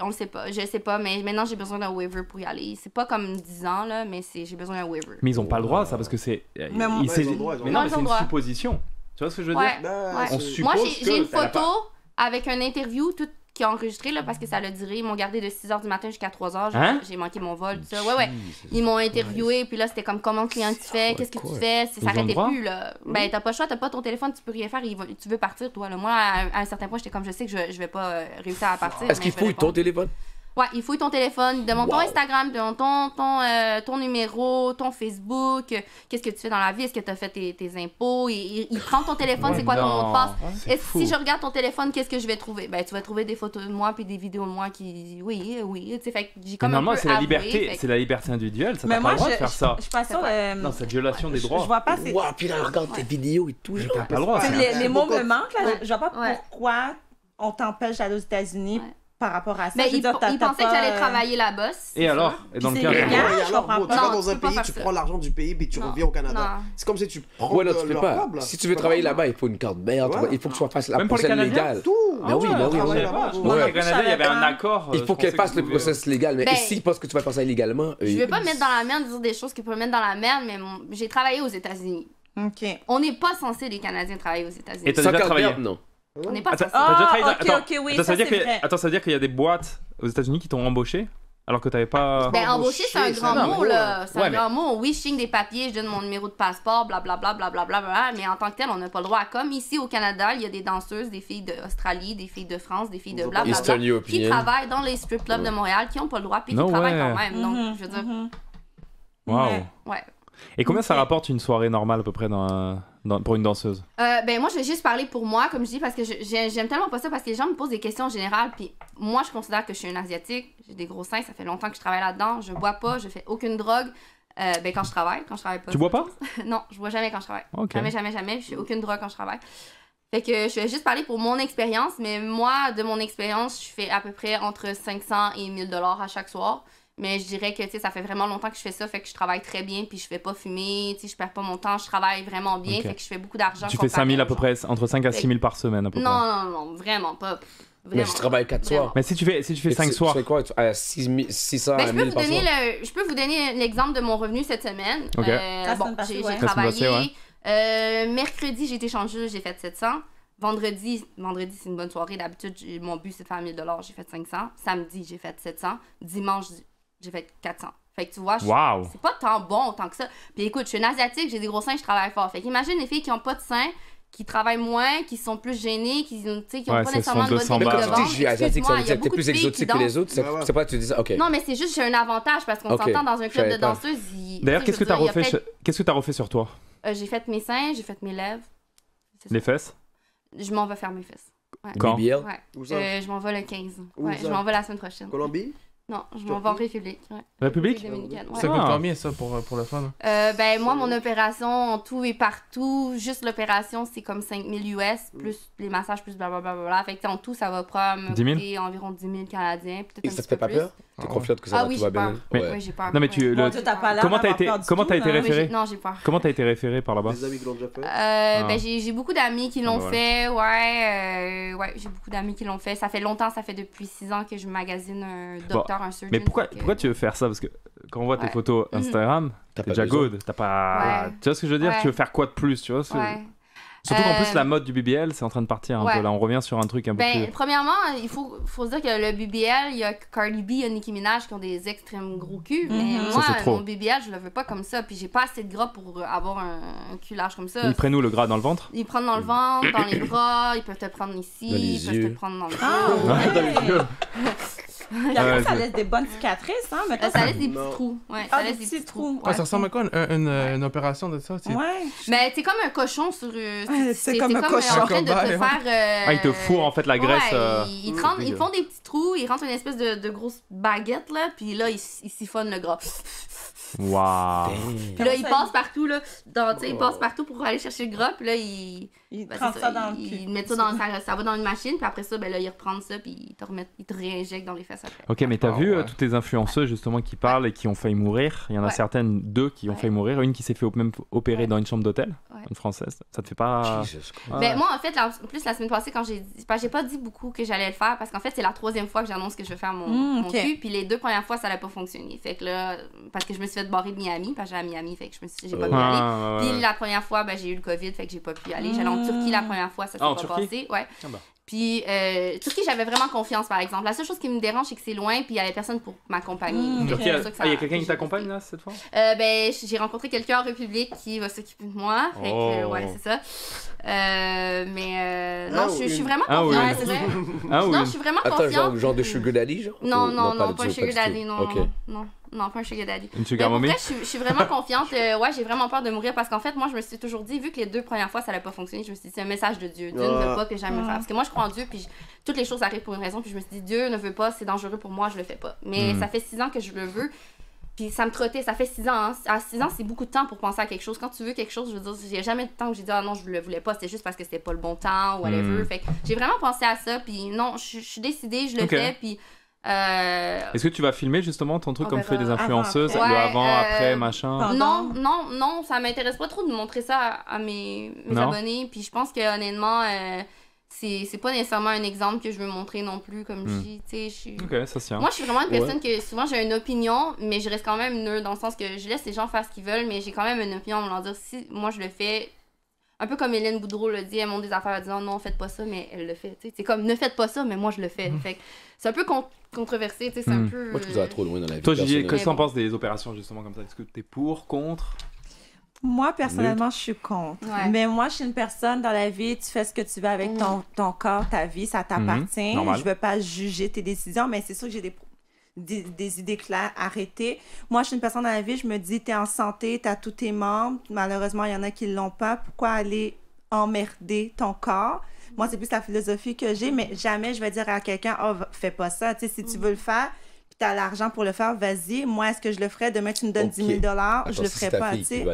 On le sait pas, je sais pas, mais maintenant j'ai besoin d'un waiver pour y aller. C'est pas comme 10 ans, là, mais j'ai besoin d'un waiver. Mais ils ont pas le droit, ça, parce que c'est... Mais non, mais c'est une supposition. Tu vois ce que je veux dire? On suppose. Moi, j'ai une photo avec une interview tout qui est enregistrée là, parce que ça l'a duré. Ils m'ont gardé de 6h du matin jusqu'à 3h. J'ai manqué mon vol, tout ça. Ouais. Ils m'ont interviewé, puis là, c'était comme comment le client tu fais, qu'est-ce que tu fais. Ça s'arrêtait plus, là. Ben, t'as pas le choix, t'as pas ton téléphone, tu peux rien faire. Tu veux partir, toi. Là. Moi, à un certain point, j'étais comme, je sais que je vais pas réussir à partir. Est-ce qu'il fouille ton téléphone? Ouais, il fouille ton téléphone, demande ton Instagram, demande ton numéro, ton Facebook, qu'est-ce que tu fais dans la vie, est-ce que tu as fait tes impôts, il prend ton téléphone, c'est quoi ton mot de passe. Si je regarde ton téléphone, qu'est-ce que je vais trouver? Ben, tu vas trouver des photos de moi puis des vidéos de moi qui... Oui, tu sais, fait que j'ai comme un peu c'est la liberté individuelle, ça n'a pas le droit de faire ça. Je suis pas sûre... Non, c'est violation des droits. Je vois pas... Puis là, regarde tes vidéos et tout. T'as pas le droit. Les mots me manquent, là. Je vois pas pourquoi on t'empêche d'aller aux États-Unis par rapport à ça. Mais il pensait que j'allais travailler là-bas. Et alors? Et dans le cas, tu vas dans un pays, tu prends l'argent du pays puis tu reviens au Canada. C'est comme si tu prends tu peux pas. Si tu veux travailler là-bas, il faut une carte verte. Il faut que tu fasses la procès légal. Ben oui. Au Canada, il y avait un accord. Il faut qu'elle fasse le process légal. Mais ici, parce que tu vas faire ça illégalement. Je vais pas me mettre dans la merde, dire des choses qui pourraient me mettre dans la merde, mais j'ai travaillé aux États-Unis. On n'est pas censé, les Canadiens, travailler aux États-Unis. Et t'as déjà travaillé? Non. On n'est pas censé. Oui, ça veut dire qu'il y a des boîtes aux États-Unis qui t'ont embauché alors que t'avais pas... Ben, embaucher, c'est un grand mot, là. C'est un grand mot. Oui, je signe des papiers, je donne mon numéro de passeport, blablabla, mais en tant que tel, on n'a pas le droit. Comme ici au Canada, il y a des danseuses, des filles d'Australie, des filles de France, des filles de blablabla, qui travaillent dans les strip clubs de Montréal, qui n'ont pas le droit, puis qui travaillent quand même. Donc, je veux dire... Wow. Ouais. Et combien ça rapporte une soirée normale à peu près pour une danseuse? Ben moi je vais juste parler pour moi comme je dis parce que j'aime tellement pas ça parce que les gens me posent des questions générales puis moi je considère que je suis une asiatique, j'ai des gros seins, ça fait longtemps que je travaille là-dedans, je bois pas, je fais aucune drogue. Ben quand je travaille pas. Tu bois pas? Non, je bois jamais quand je travaille. Okay. Jamais, je fais aucune drogue quand je travaille. Fait que je vais juste parler pour mon expérience, mais moi de mon expérience, je fais à peu près entre 500 et 1000 $ à chaque soir. Mais je dirais que ça fait vraiment longtemps que je fais ça, fait que je travaille très bien, puis je fais pas fumer, je perds pas mon temps, je travaille vraiment bien, fait que je fais beaucoup d'argent. Tu fais 5 000 à peu près, entre 5 à 6 000 par semaine à peu près. Non, vraiment pas. Mais je travaille 4 soirs. Mais si tu fais 5 soirs. Tu fais quoi? 600 à 1000 par soir? Je peux vous donner l'exemple de mon revenu cette semaine. Ok. J'ai travaillé. Mercredi, j'ai été changeuse, j'ai fait 700. Vendredi, c'est une bonne soirée. D'habitude, mon but, c'est de faire 1000 $. J'ai fait 500. Samedi, j'ai fait 700. Dimanche, j'ai fait 400. Fait que tu vois, c'est pas tant bon tant que ça. Puis écoute, je suis une Asiatique, j'ai des gros seins, je travaille fort. Fait qu'imagine les filles qui ont pas de seins, qui travaillent moins, qui sont plus gênées, qui ont pas nécessairement de bonne technique de vente. vente. Je suis asiatique, ça veut dire que t'es plus exotique que les autres. C'est pas que tu dis ça, ok. Non, mais c'est juste j'ai un avantage parce qu'on s'entend dans un club de danseuses. D'ailleurs, qu'est-ce que t'as refait sur toi? J'ai fait mes seins, j'ai fait mes lèvres. Les fesses? Je m'en vais faire mes fesses. Ouais. Quand? Ouais. Je m'en vais le 15. Ouais, je m'en vais la semaine prochaine. Colombie? Non, je m'en vais en République. Ouais. République dominicaine. Ouais. Ça coûte combien ça pour le fun? Ben moi, mon opération, en tout et partout, juste l'opération, c'est comme 5000 US, plus les massages, plus blablabla. Fait que en tout, ça va probablement me coûter environ 10 000 Canadiens. Et ça te fait pas peur? T'es confiante que ça va, tout va bien? Oui, j'ai peur. Non, mais comment t'as été référé? Non, j'ai peur. Comment t'as été référé par là-bas? Des amis qui l'ont déjà fait? Ben j'ai beaucoup d'amis qui l'ont fait, ouais, j'ai beaucoup d'amis qui l'ont fait. Ça fait longtemps, ça fait depuis 6 ans que je magasine un docteur, un surgeon. Mais pourquoi tu veux faire ça? Parce que quand on voit tes photos Instagram, t'es déjà good. T'as pas... Tu vois ce que je veux dire? Tu veux faire quoi de plus, tu vois? Surtout qu'en plus, la mode du BBL, c'est en train de partir un peu. Là, on revient sur un truc un peu plus... Premièrement, il faut se dire que le BBL, il y a Cardi B, il y a Nicki Minaj qui ont des extrêmes gros culs. Mais moi, mon BBL, je le veux pas comme ça. Puis j'ai pas assez de gras pour avoir un cul large comme ça. Ils prennent où, le gras dans le ventre? Ils prennent dans le ventre, dans les bras, ils peuvent te prendre ici, ils peuvent te prendre dans le dos. Après, ça laisse des bonnes cicatrices, hein? Ça laisse des petits trous. Ouais, ça laisse des petits trous. Ça ressemble à quoi, une opération de ça? Ouais. Mais t'es comme un cochon sur... c'est comme un cochon. En train de te faire... ils te fourrent en fait la graisse. Ils font des petits trous, ils rentrent une espèce de grosse baguette, là, puis là, ils siphonnent le gras. Waouh! Puis là, ils passent partout, là. Ils passent partout pour aller chercher le gras, puis là, ils trempent ça dans le cul. Ils mettent ça dans... Ça va dans une machine, puis après ça, ben là, ils reprennent ça, puis ils te réinjectent dans les fesses après. Ok, mais t'as vu toutes les influenceuses, justement, qui parlent et qui ont failli mourir? Il y en a certaines, 2 qui ont failli mourir. Une qui s'est fait même opérer dans une chambre d'hôtel, une française. Ça te fait pas... Ben, moi, en fait, en plus, la semaine passée, quand j'ai pas dit beaucoup que j'allais le faire, parce qu'en fait, c'est la 3e fois que j'annonce que je vais faire mon cul, puis les 2 premières fois, ça n'a pas fonctionné. Fait que là, parce que je me suis fait barrer de Miami, parce que j'allais à Miami, fait que j'ai pas pu y aller. Puis la première fois, ben, j'ai eu le COVID, fait que j'ai pas pu y aller. J'allais en Turquie la première fois, ça s'est pas passé. Ouais. Puis, Turquie, j'avais vraiment confiance, par exemple. La seule chose qui me dérange, c'est que c'est loin, puis il y avait personne pour m'accompagner. Turquie, il y a quelqu'un qui t'accompagne, là, cette fois? Ben, j'ai rencontré quelqu'un en République qui va s'occuper de moi. Fait que, ouais, c'est ça. Mais, non, je suis vraiment confiante, c'est vrai. Non, je suis vraiment confiante. Attends, genre de sugar daddy, genre? Non, pas un sugar daddy, non, pas un sugar daddy. Une sugar mommy? Après, je suis vraiment confiante. Ouais, j'ai vraiment peur de mourir parce qu'en fait, moi, je me suis toujours dit, vu que les 2 premières fois, ça n'a pas fonctionné, je me suis dit, c'est un message de Dieu. Dieu ne veut pas que j'aille me faire. Parce que moi, je crois en Dieu, puis toutes les choses arrivent pour une raison. Puis je me suis dit, Dieu ne veut pas, c'est dangereux pour moi, je le fais pas. Mais ça fait 6 ans que je le veux. Puis ça me trottait, ça fait 6 ans. Hein. À 6 ans, c'est beaucoup de temps pour penser à quelque chose. Quand tu veux quelque chose, je veux dire, il n'y a jamais de temps où j'ai dit, ah non, je le voulais pas, c'était juste parce que c'était pas le bon temps ou whatever. Fait que j'ai vraiment pensé à ça. Puis non, je suis décidée, je le fais. Puis. Est-ce que tu vas filmer justement ton truc comme fait des influenceuses, le avant, après, machin? Non, ça m'intéresse pas trop de montrer ça à mes abonnés. Puis je pense que honnêtement, c'est pas nécessairement un exemple que je veux montrer non plus, comme je dis, tu sais. Ok, ça tient. Moi, je suis vraiment une personne que souvent j'ai une opinion, mais je reste quand même neutre dans le sens que je laisse les gens faire ce qu'ils veulent, mais j'ai quand même une opinion, on va leur dire si moi je le fais. Un peu comme Hélène Boudreau l'a dit, elle monte des affaires en disant non, faites pas ça, mais elle le fait. C'est comme ne faites pas ça, mais moi je le fais. Fait que c'est un peu controversé, c'est un peu. Moi je trouve ça trop loin dans la vie. Toi, Gigi, qu'est-ce que t'en penses des opérations justement comme ça? Est-ce que t'es pour, contre? Moi, personnellement, je suis contre. Ouais. Mais moi, je suis une personne dans la vie, tu fais ce que tu veux avec ton corps, ta vie, ça t'appartient. Je veux pas juger tes décisions, mais c'est sûr que j'ai des idées claires, arrêtées. Moi, je suis une personne dans la vie, je me dis, t'es en santé, t'as tous tes membres. Malheureusement, il y en a qui l'ont pas. Pourquoi aller emmerder ton corps? Moi, c'est plus la philosophie que j'ai, mais jamais je vais dire à quelqu'un, oh, fais pas ça. Tu sais, si tu veux le faire, puis t'as l'argent pour le faire, vas-y. Moi, est-ce que je le ferais? Demain, tu me donnes 10 000 $, je le ferais pas, tu sais.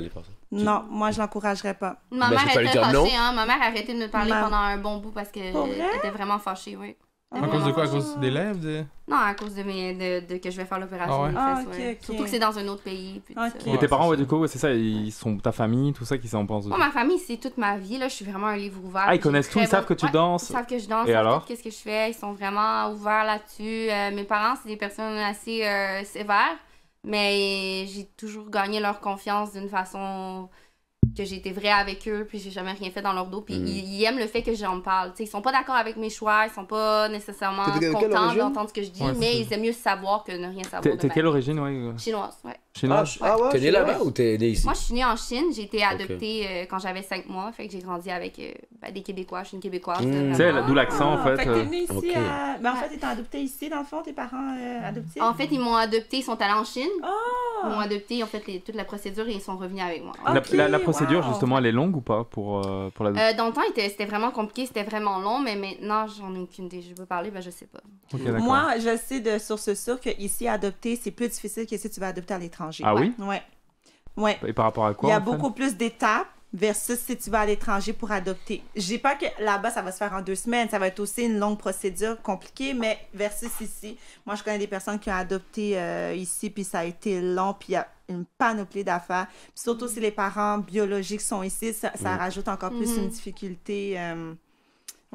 Non, moi, je l'encouragerais pas. Ma mère était fâchée, hein. Ma mère a arrêté de me parler pendant un bon bout parce qu'elle était vraiment fâchée, oui. À cause de quoi? À cause des lèvres? Non, à cause de que je vais faire l'opération des fesses, okay. Surtout que c'est dans un autre pays. Puis Et tes parents, du coup, c'est ça, ils sont ta famille, tout ça, qui s'en pensent? Moi, ma famille, c'est toute ma vie, là. Je suis vraiment un livre ouvert. Ah, ils connaissent tout, ils savent que tu danses? Ils savent que je danse, et alors? Qu'est-ce que je fais. Ils sont vraiment ouverts là-dessus. Mes parents, c'est des personnes assez sévères, mais j'ai toujours gagné leur confiance d'une façon que j'ai été vraie avec eux, puis j'ai jamais rien fait dans leur dos, puis ils aiment le fait que j'en parle. T'sais, ils sont pas d'accord avec mes choix, ils sont pas nécessairement contents d'entendre ce que je dis, mais ils aiment mieux savoir que ne rien savoir. T'es quelle origine, ouais? Chinoise, ouais. Chinoise? T'es née là-bas ou t'es née ici? Moi, je suis née en Chine. J'ai été adoptée quand j'avais 5 mois. Fait que j'ai grandi avec des Québécois. Je suis une Québécoise. Tu sais, d'où l'accent, en fait. Fait que t'es venue ici en fait, t'es adoptée ici, dans le fond, tes parents adoptifs? En fait, ils m'ont adoptée. Ils sont allés en Chine. Ils m'ont adoptée. Ils ont fait toute la procédure et ils sont revenus avec moi. La procédure, justement, elle est longue ou pas pour l'adoption? Dans le temps, c'était vraiment compliqué. C'était vraiment long. Mais maintenant, j'en ai aucune idée. Je peux parler, je sais pas. Okay, moi, je sais de source sûre qu'ici, adopter, c'est plus difficile que si tu vas adopter à l'étranger. Ah oui? Ouais. Et par rapport à quoi? Il y a beaucoup plus d'étapes versus si tu vas à l'étranger pour adopter. Je dis pas que là-bas, ça va se faire en 2 semaines. Ça va être aussi une longue procédure compliquée, mais versus ici. Moi, je connais des personnes qui ont adopté ici, puis ça a été long, puis il y a une panoplie d'affaires. Puis surtout si les parents biologiques sont ici, ça rajoute encore plus une difficulté.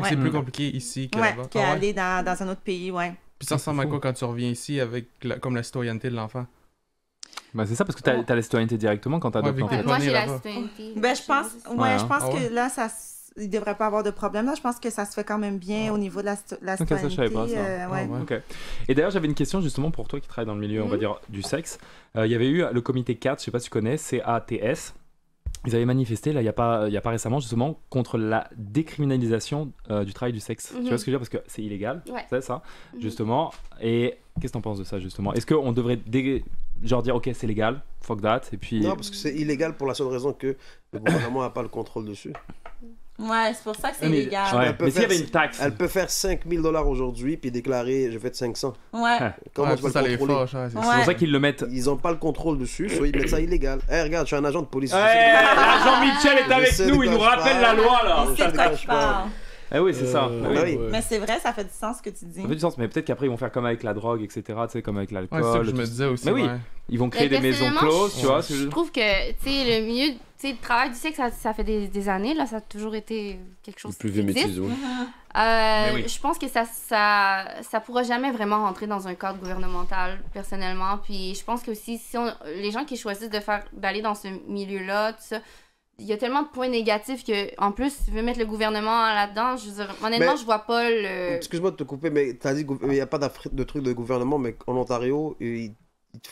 C'est plus compliqué ici que là-bas. Qu'aller dans un autre pays, Puis ça ressemble à quoi quand tu reviens ici avec comme la citoyenneté de l'enfant? C'est ça, parce que t'as la citoyenneté directement quand t'adoptes, en fait. Moi, j'ai la citoyenneté. Je pense que là, il devrait pas avoir de problème. Là, je pense que ça se fait quand même bien au niveau de la citoyenneté. Ok, ça, je savais pas, ça. Okay. Et d'ailleurs, j'avais une question justement pour toi qui travaille dans le milieu, on va dire, du sexe. Il y avait eu le comité CATS, je sais pas si tu connais, CATS. Ils avaient manifesté, là, il y a pas récemment, justement, contre la décriminalisation du travail du sexe. Tu vois ce que je veux dire? Parce que c'est illégal, c'est ça, justement. Et qu'est-ce que t'en penses de ça, justement? Est-ce qu'on devrait genre dire, ok, c'est légal, fuck that, et puis... Non, parce que c'est illégal pour la seule raison que le gouvernement n'a pas le contrôle dessus. Ouais, c'est pour ça que c'est illégal. Ouais. Mais s'il y avait une taxe... Elle peut faire 5 000 $ aujourd'hui, puis déclarer, je vais de 500. Ouais. Comment tu vas le contrôler? C'est pour ça qu'ils le mettent... Ils n'ont pas le contrôle dessus, soit ils mettent ça illégal. Regarde, je suis un agent de police. Jean-Michel est avec nous, il nous rappelle la loi, là. Il sait de quoi tu parles. Ah oui, c'est ça. Oui. Mais c'est vrai, ça fait du sens ce que tu dis. Ça fait du sens, mais peut-être qu'après ils vont faire comme avec la drogue, etc. Tu sais, comme avec l'alcool. Ouais, c'est ça que je me disais aussi. Mais oui, ils vont créer des maisons closes, tu vois. Je trouve que, tu sais, le milieu, tu sais, le travail du sexe, ça fait des années, là, ça a toujours été quelque chose de plus vieux métier, oui. Je pense que ça pourra jamais vraiment rentrer dans un cadre gouvernemental, personnellement. Puis je pense que aussi, les gens qui choisissent d'aller dans ce milieu-là, tout ça, il y a tellement de points négatifs que, en plus, tu veux mettre le gouvernement là-dedans. Je veux dire, honnêtement, je vois pas le... Excuse-moi de te couper, mais t'as dit qu'il n'y a pas de truc de gouvernement, mais en Ontario, il te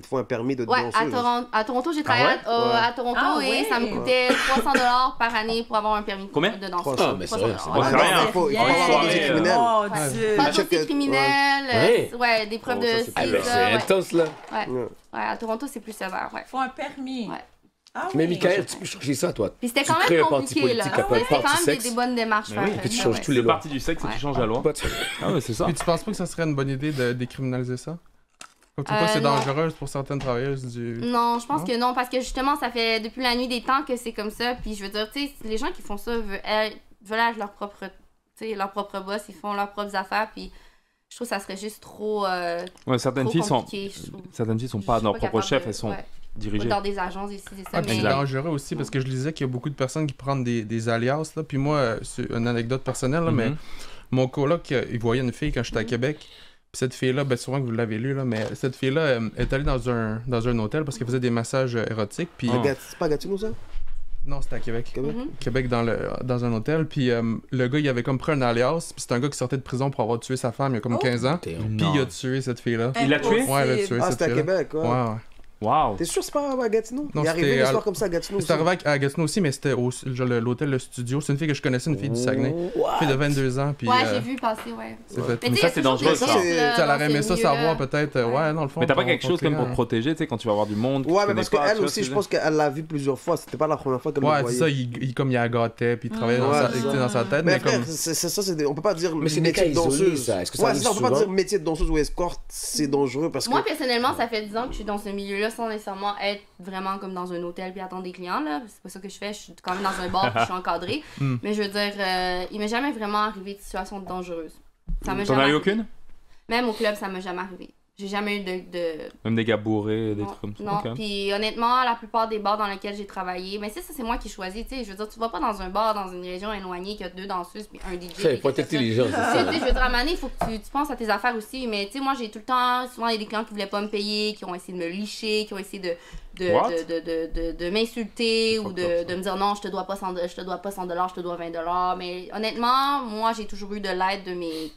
faut un permis de danseuse. À Toronto, j'ai travaillé à Toronto et ça me coûtait 300 $ par année pour avoir un permis de danseuse. Ah, mais c'est rien. Il faut avoir un dossier criminel. Pas de dossier criminel, des preuves de... C'est intense, là. Ouais, à Toronto, c'est plus sévère, Il faut un permis. Ah, mais Michael, tu peux changer ça, toi. Puis c'était quand même compliqué, là. C'était quand même des bonnes démarches. Puis tu changes tous les lois. Partie du sexe, tu changes la loi. Ah ouais, c'est ça. Puis tu penses pas que ça serait une bonne idée de décriminaliser ça? Comme tu vois, c'est dangereux pour certaines travailleuses du... Non, je pense que non, parce que justement, ça fait depuis la nuit des temps que c'est comme ça. Puis je veux dire, tu sais, les gens qui font ça veulent être leur propre boss, ils font leurs propres affaires, puis je trouve que ça serait juste trop certaines filles sont pas leur propre chef, elles sont dirigées dans des agences ici, c'est ça. C'est dangereux aussi parce que je lisais qu'il y a beaucoup de personnes qui prennent des alias là. Puis moi, c'est une anecdote personnelle là, mais mon coloc, il voyait une fille quand j'étais à Québec. Puis cette fille-là, sûrement que vous l'avez lu là, mais cette fille-là est allée dans un hôtel parce qu'elle faisait des massages érotiques. Puis c'est pas à Gatineau ça? Non, c'était à Québec. Québec dans un hôtel. Puis le gars, il avait comme pris un alias. Puis c'est un gars qui sortait de prison pour avoir tué sa femme il y a comme 15 ans. Puis il a tué cette fille-là. Il l'a tué? Ouais, il a tué cette fille-là. C'était à Québec, ouais. Wow. T'es sûr que c'est pas à Gatineau? Non, il est arrivé une histoire comme ça à Gatineau aussi. C'est arrivé à Gatineau aussi, mais c'était l'hôtel Le Studio. C'est une fille que je connaissais, une fille du Saguenay. Une fille de 22 ans. Puis, j'ai vu passer, Mais ça, c'est dangereux, ça. Elle aurait aimé ça savoir, peut-être. Ouais, dans le fond. Mais t'as pas quelque chose comme pour te protéger, tu sais, quand tu vas avoir du monde. Ouais, mais parce qu'elle aussi, je pense qu'elle l'a vu plusieurs fois. C'était pas la première fois qu'elle le voyait. Ouais, c'est ça. Comme il agâtait, puis il travaillait dans sa tête. Mais frère, c'est ça, on peut pas dire métier de danseuse. Est-ce que ça arrive souvent? On peut pas dire métier de danseuse ou escorte, c'est dangereux parce que... Moi, personnellement, ça fait 10 ans que je suis dans ce milieu-là sans nécessairement être vraiment comme dans un hôtel puis attendre des clients, là. C'est pas ça que je fais. Je suis quand même dans un bar puis je suis encadrée. Mais je veux dire, il m'est jamais vraiment arrivé de situation dangereuse. T'en as eu aucune? Même au club, ça m'est jamais arrivé. J'ai jamais eu Même des gars bourrés, des trucs comme ça? Non, puis honnêtement, la plupart des bars dans lesquels j'ai travaillé, mais ça c'est moi qui choisis, tu sais, je veux dire, tu vas pas dans un bar dans une région éloignée qui a 2 danseuses puis un DJ. C'est protecter les gens, c'est ça. Je veux dire, à un moment donné, il faut que tu penses à tes affaires aussi, mais tu sais, moi j'ai tout le temps, souvent il y a des clients qui voulaient pas me payer, qui ont essayé de me licher, qui ont essayé de de m'insulter ou de me dire non, je te dois pas 100 $, je te dois 20 $. Mais honnêtement, moi, j'ai toujours eu de l'aide de mes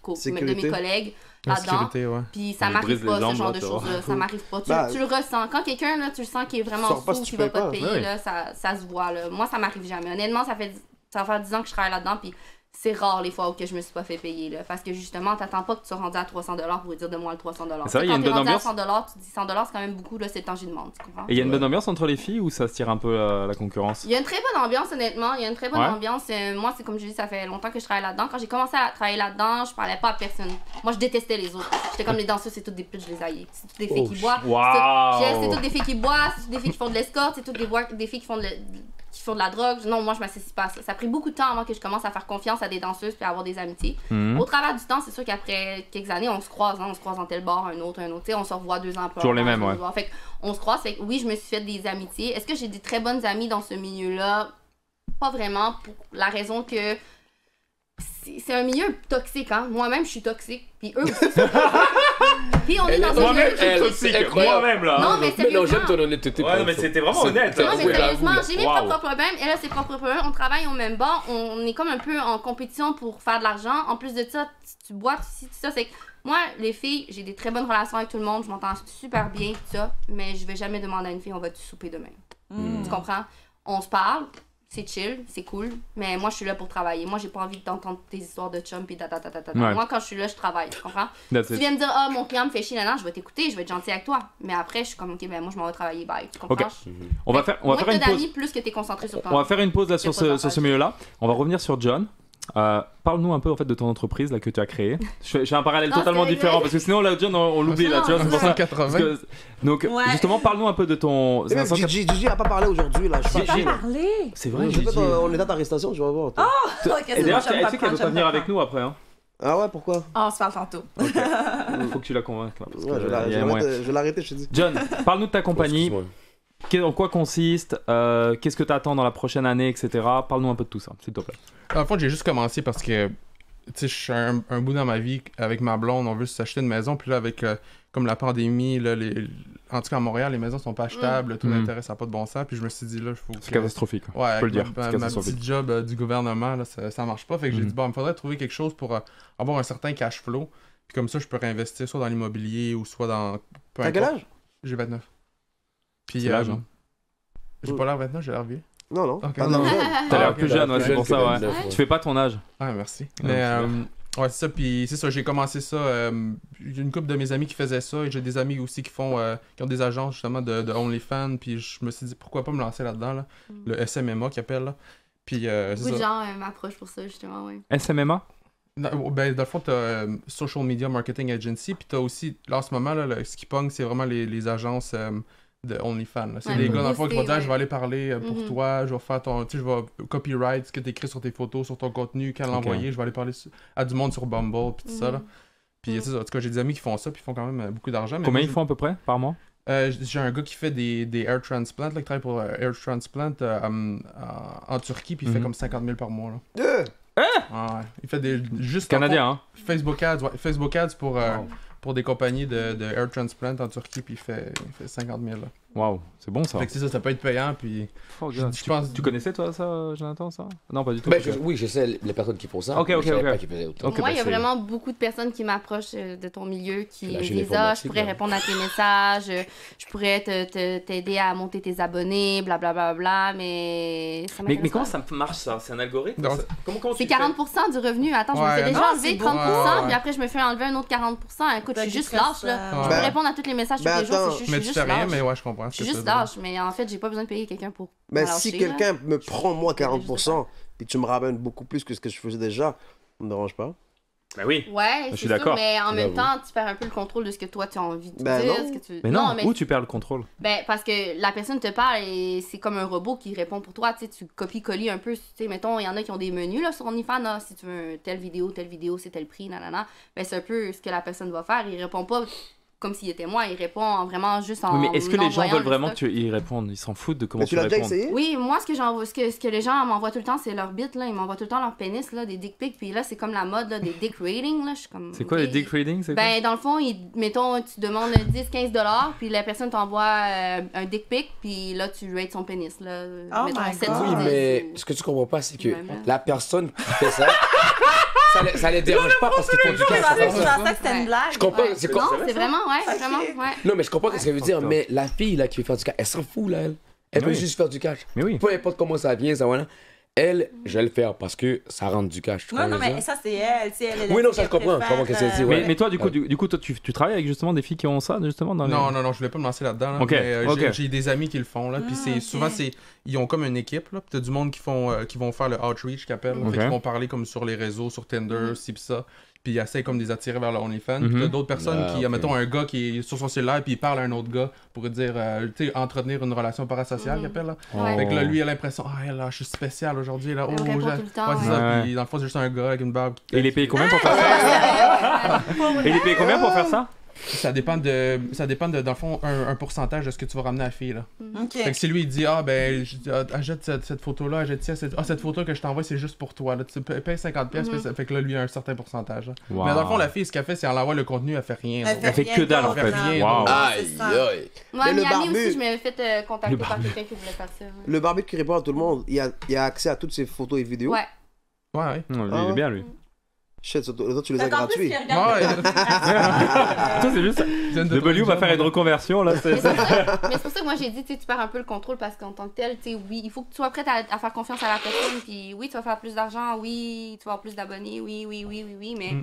collègues là-dedans. Puis ça m'arrive pas, ce genre de choses-là. Ça m'arrive pas. Tu le ressens. Quand quelqu'un, là, tu le sens qui est vraiment fou, qui va pas te payer, là, ça se voit. Là. Moi, ça m'arrive jamais. Honnêtement, ça va faire 10 ans que je travaille là-dedans. Puis c'est rare les fois où que je me suis pas fait payer. Là, parce que justement, t'attends pas que tu sois rendu à 300 $ pour lui dire de moi le 300 $. C'est vrai, il y a une bonne ambiance. Quand t'es rendu à 100 $, tu dis 100 $, c'est quand même beaucoup, là, c'est le temps que je demande. Tu comprends? Et il y a une bonne ambiance entre les filles ou ça se tire un peu la concurrence? Il y a une très bonne ambiance, honnêtement. Il y a une très bonne ambiance. Moi, c'est comme je dis, ça fait longtemps que je travaille là-dedans. Quand j'ai commencé à travailler là-dedans, je parlais pas à personne. Moi, je détestais les autres. J'étais comme les danseuses, c'est toutes des putes, je les haïs. C'est toutes des filles qui boivent. C'est toutes des filles qui boivent, c'est toutes des filles qui font de l'escorte, c'est toutes des filles qui font de la drogue. Non, moi, je m'associe pas à ça. Ça a pris beaucoup de temps avant que je commence à faire confiance à des danseuses puis à avoir des amitiés. Au travers du temps, c'est sûr qu'après quelques années, on se croise dans tel bar, un autre. Tu sais, on se revoit 2 ans après. Toujours les mêmes, ouais. Fait on se croise. Fait que oui, je me suis fait des amitiés. Est-ce que j'ai des très bonnes amies dans ce milieu-là? Pas vraiment, pour la raison que c'est un milieu toxique, hein. Moi-même, je suis toxique. Puis eux aussi. Puis on est dans un milieu toxique. Moi-même, là. Non, mais sérieusement. Non, j'aime ton honnêteté. Ouais, mais c'était vraiment honnête. Non, mais sérieusement, j'ai mes propres problèmes. Elle a ses propres problèmes. On travaille au même bar. On est comme un peu en compétition pour faire de l'argent. En plus de ça, tu bois, tout ça. C'est que moi, les filles, j'ai des très bonnes relations avec tout le monde. Je m'entends super bien, tout ça. Mais je vais jamais demander à une fille, on va-tu souper demain? Tu comprends? On se parle. C'est chill, c'est cool, mais moi je suis là pour travailler. Moi j'ai pas envie d'entendre tes histoires de chum pis Moi quand je suis là, je travaille, tu comprends? Tu viens me dire mon client me fait chier, je vais t'écouter, je vais être gentil avec toi. Mais après je suis comme ok, ben moi je m'en vais travailler, bye, tu comprends? On va faire une pause. Plus que t'es concentré sur toi. On va faire une pause là sur ce milieu-là. On va revenir sur John. Parle-nous un peu en fait de ton entreprise là que tu as créée. Je fais un parallèle totalement différent parce que sinon là John on l'oublie là, tu vois, c'est pour ça. 80. Donc justement parle-nous un peu de ton. Gigi a pas parlé aujourd'hui là. J'ai pas parlé. C'est vrai. On est d'arrestation, je vais voir. Et d'ailleurs tu sais qu'elle veut pas venir avec nous après hein. Ah ouais, pourquoi? On se parle tantôt. Faut que tu la convainques là. Je vais l'arrêter, je te dis. John, parle-nous de ta compagnie. En quoi consiste, qu'est-ce que tu attends dans la prochaine année, etc. Parle-nous un peu de tout ça, s'il te plaît. Dans le fond, j'ai juste commencé parce que, tu sais, je suis un bout dans ma vie avec ma blonde, on veut s'acheter une maison, puis là, avec comme la pandémie, là, en tout cas à Montréal, les maisons sont pas achetables, le taux d'intérêt, ça n'a pas de bon sens, puis je me suis dit, là, il faut que... C'est catastrophique, ouais, je peux le dire. Ma petite job du gouvernement, là, ça marche pas, fait que j'ai dit, bon, il me faudrait trouver quelque chose pour avoir un certain cash flow, puis comme ça, je peux réinvestir soit dans l'immobilier ou soit dans... T'as quel âge? J'ai 29. Puis, c'est l'âge, hein? J'ai pas l'air 29, j'ai l'air vieux. Non. Okay. T'as l'air plus jeune, c'est pour ça, ouais. Tu fais pas ton âge. Ah, merci. Mais, ouais, c'est ça, puis c'est ça, j'ai commencé ça. J'ai une couple de mes amis qui faisaient ça, et j'ai des amis aussi qui ont des agences justement de OnlyFans, puis je me suis dit pourquoi pas me lancer là-dedans, là. Le SMMA qu'ils appellent, là. Puis, c'est beaucoup de ça. gens m'approchent pour ça, justement, oui. SMMA? Ben, dans le fond, t'as Social Media Marketing Agency, puis t'as aussi, là, en ce moment, là, ce qui pogne, c'est vraiment les agences de OnlyFans. C'est des gars, dans le fond, qui vont dire, je vais aller parler pour toi, je vais faire ton, tu sais, je vais copyright ce que t'écris sur tes photos, sur ton contenu, quand l'envoyer, je vais aller parler à du monde sur Bumble, puis tout ça, là. Puis, c'est ça, en tout cas, j'ai des amis qui font ça, puis ils font quand même beaucoup d'argent. Combien ils font à peu près par mois? J'ai un gars qui fait des air transplants, là, qui travaille pour Air Transplant en Turquie, puis il fait comme 50 000 par mois, là. Ah, ouais. Il fait des juste Canadien, hein? Facebook Ads pour des compagnies de Air Transplant en Turquie, puis il fait 50 000 là. Waouh, c'est bon ça. Fait que c'est ça peut être payant, puis je pense... Tu connaissais toi ça, Jonathan, ça? Non, pas du tout. Ben, oui, je sais les personnes qui font ça. Ok. Pas qu'ils faisaient autant. Moi, il y a vraiment beaucoup de personnes qui m'approchent de ton milieu, qui me disent je pourrais répondre à tes messages, je pourrais t'aider à monter tes abonnés, blablabla, mais ça m'intéresse Mais comment pas. ça marche ça? C'est un algorithme? Comment c'est 40% du revenu. Attends, je me fais déjà enlever 30%, puis après je me fais enlever un autre 40%. Écoute, je suis juste lâche là. Je peux répondre à tous les messages tous les jours, je suis juste rien, lâche. mais ouais, je comprends. Je suis juste lâche, mais en fait, j'ai pas besoin de payer quelqu'un pour. Mais si quelqu'un me prend moi 40%, puis tu me ramènes beaucoup plus que ce que je faisais déjà, ça me dérange pas. Ben oui. Ouais, je suis c'est sûr, d'accord. mais en même temps, tu perds un peu le contrôle de ce que toi tu as envie de dire. Non. Ce que tu... Mais non, où tu perds le contrôle? Ben, parce que la personne te parle et c'est comme un robot qui répond pour toi. Tu sais, tu copies-collies un peu. Tu sais, mettons, il y en a qui ont des menus là, sur OnlyFans. Là, si tu veux telle vidéo, c'est tel prix, nanana. Ben, c'est un peu ce que la personne va faire. Il répond pas comme s'il était moi, il répond vraiment juste en. Oui, mais est-ce que les gens m'envoyant veulent le vraiment stock. qu'ils répondent? Ils s'en foutent de comment Mais tu tu l'as déjà réponds. essayé? Oui, moi, ce que les gens m'envoient tout le temps, c'est leur bite, là. Ils m'envoient tout le temps leur pénis, là, des dick pics. Puis là, c'est comme la mode, là, des dick rating, là. Je suis comme. C'est quoi ok. les dick reading? C'est quoi? Ben, dans le fond, mettons, tu demandes 10-15 $, puis la personne t'envoie un dick pic, puis là, tu rates son pénis, là. Oh mettons my 7 God. sur Oui, 10, mais ou- ce que tu comprends pas, c'est que Même là. la personne qui fait ça, ça les dérange pas parce qu'ils font du Je pensais cash. que c'était une blague. Je comprends, Ouais. c'est Non, quoi? c'est vraiment, ouais, Ok. vraiment, ouais. Non, mais je comprends ce que ça veut dire, mais la fille là qui veut faire du cash, elle s'en fout là, elle. Elle veut Oui. juste faire du cash. Mais oui. Peu importe comment ça vient, ça voilà. Elle, je vais le faire parce que ça rentre du cash. tu Non, non, comprends mais ça? ça, c'est elle. Tu sais, elle est Oui, la non, ça, fille je comprends. qui Je comprends préfère, que c'est- ouais. Mais toi, du coup, toi, tu travailles avec justement des filles qui ont ça, justement dans les... Non, je voulais pas me lancer là-dedans. Là, Ok, mais, ok. j'ai des amis qui le font. Là, puis c'est ok. souvent, ils ont comme une équipe. Là, puis t'as du monde qui vont faire le outreach, qu'ils appellent. Ok. Fait qu'ils vont parler comme sur les réseaux, sur Tinder, ci pis ça. Puis ils essaient comme de les attirer vers le OnlyFans. Puis t'as d'autres personnes Ah, qui, ok. mettons, un gars qui est sur son cellulaire, puis il parle à un autre gars pour dire, tu sais, entretenir une relation parasociale, qu'ils appellent. Là. Ouais. Fait que là, lui, il a l'impression, là, je suis spécial aujourd'hui. Là. Elle me répond tout le temps, Ouais, c'est ouais. ça. Puis dans le fond, c'est juste un gars avec une barbe. Et il est payé combien pour faire ça? Et il est payé combien pour faire ça? Ça dépend de, dans le fond, un pourcentage de ce que tu vas ramener à la fille. Là. OK. Fait que si lui il dit achète cette photo-là, achète cette photo que je t'envoie c'est juste pour toi. Là. Tu payes 50$, fait que là lui il a un certain pourcentage. Là. Wow. Mais dans le fond la fille ce qu'elle fait c'est elle envoie le contenu, elle fait rien. Elle d'autre. fait que dalle, en rien fait. d'autre, Wow. non, Aïe, c'est ça. aïe. Moi, Mais à le Miami barbu- aussi, je m'avais fait contacter Le par barbu. quelqu'un qui voulait faire ça. ouais. Le barbier qui répond à tout le monde, il a accès à toutes ses photos et vidéos. Ouais. Ouais. Non, lui, Ah il est ouais. bien, lui. Shit, ça, toi, tu les as Fait qu'en plus, gratuits. il regarde- Toi, c'est juste... W va faire une reconversion, là. Mais c'est pour ça que moi j'ai dit, tu sais, tu perds un peu le contrôle parce qu'en tant que tel, tu sais, oui, il faut que tu sois prête à faire confiance à la personne. Puis oui, tu vas faire plus d'argent, oui, tu vas avoir plus d'abonnés, oui, mais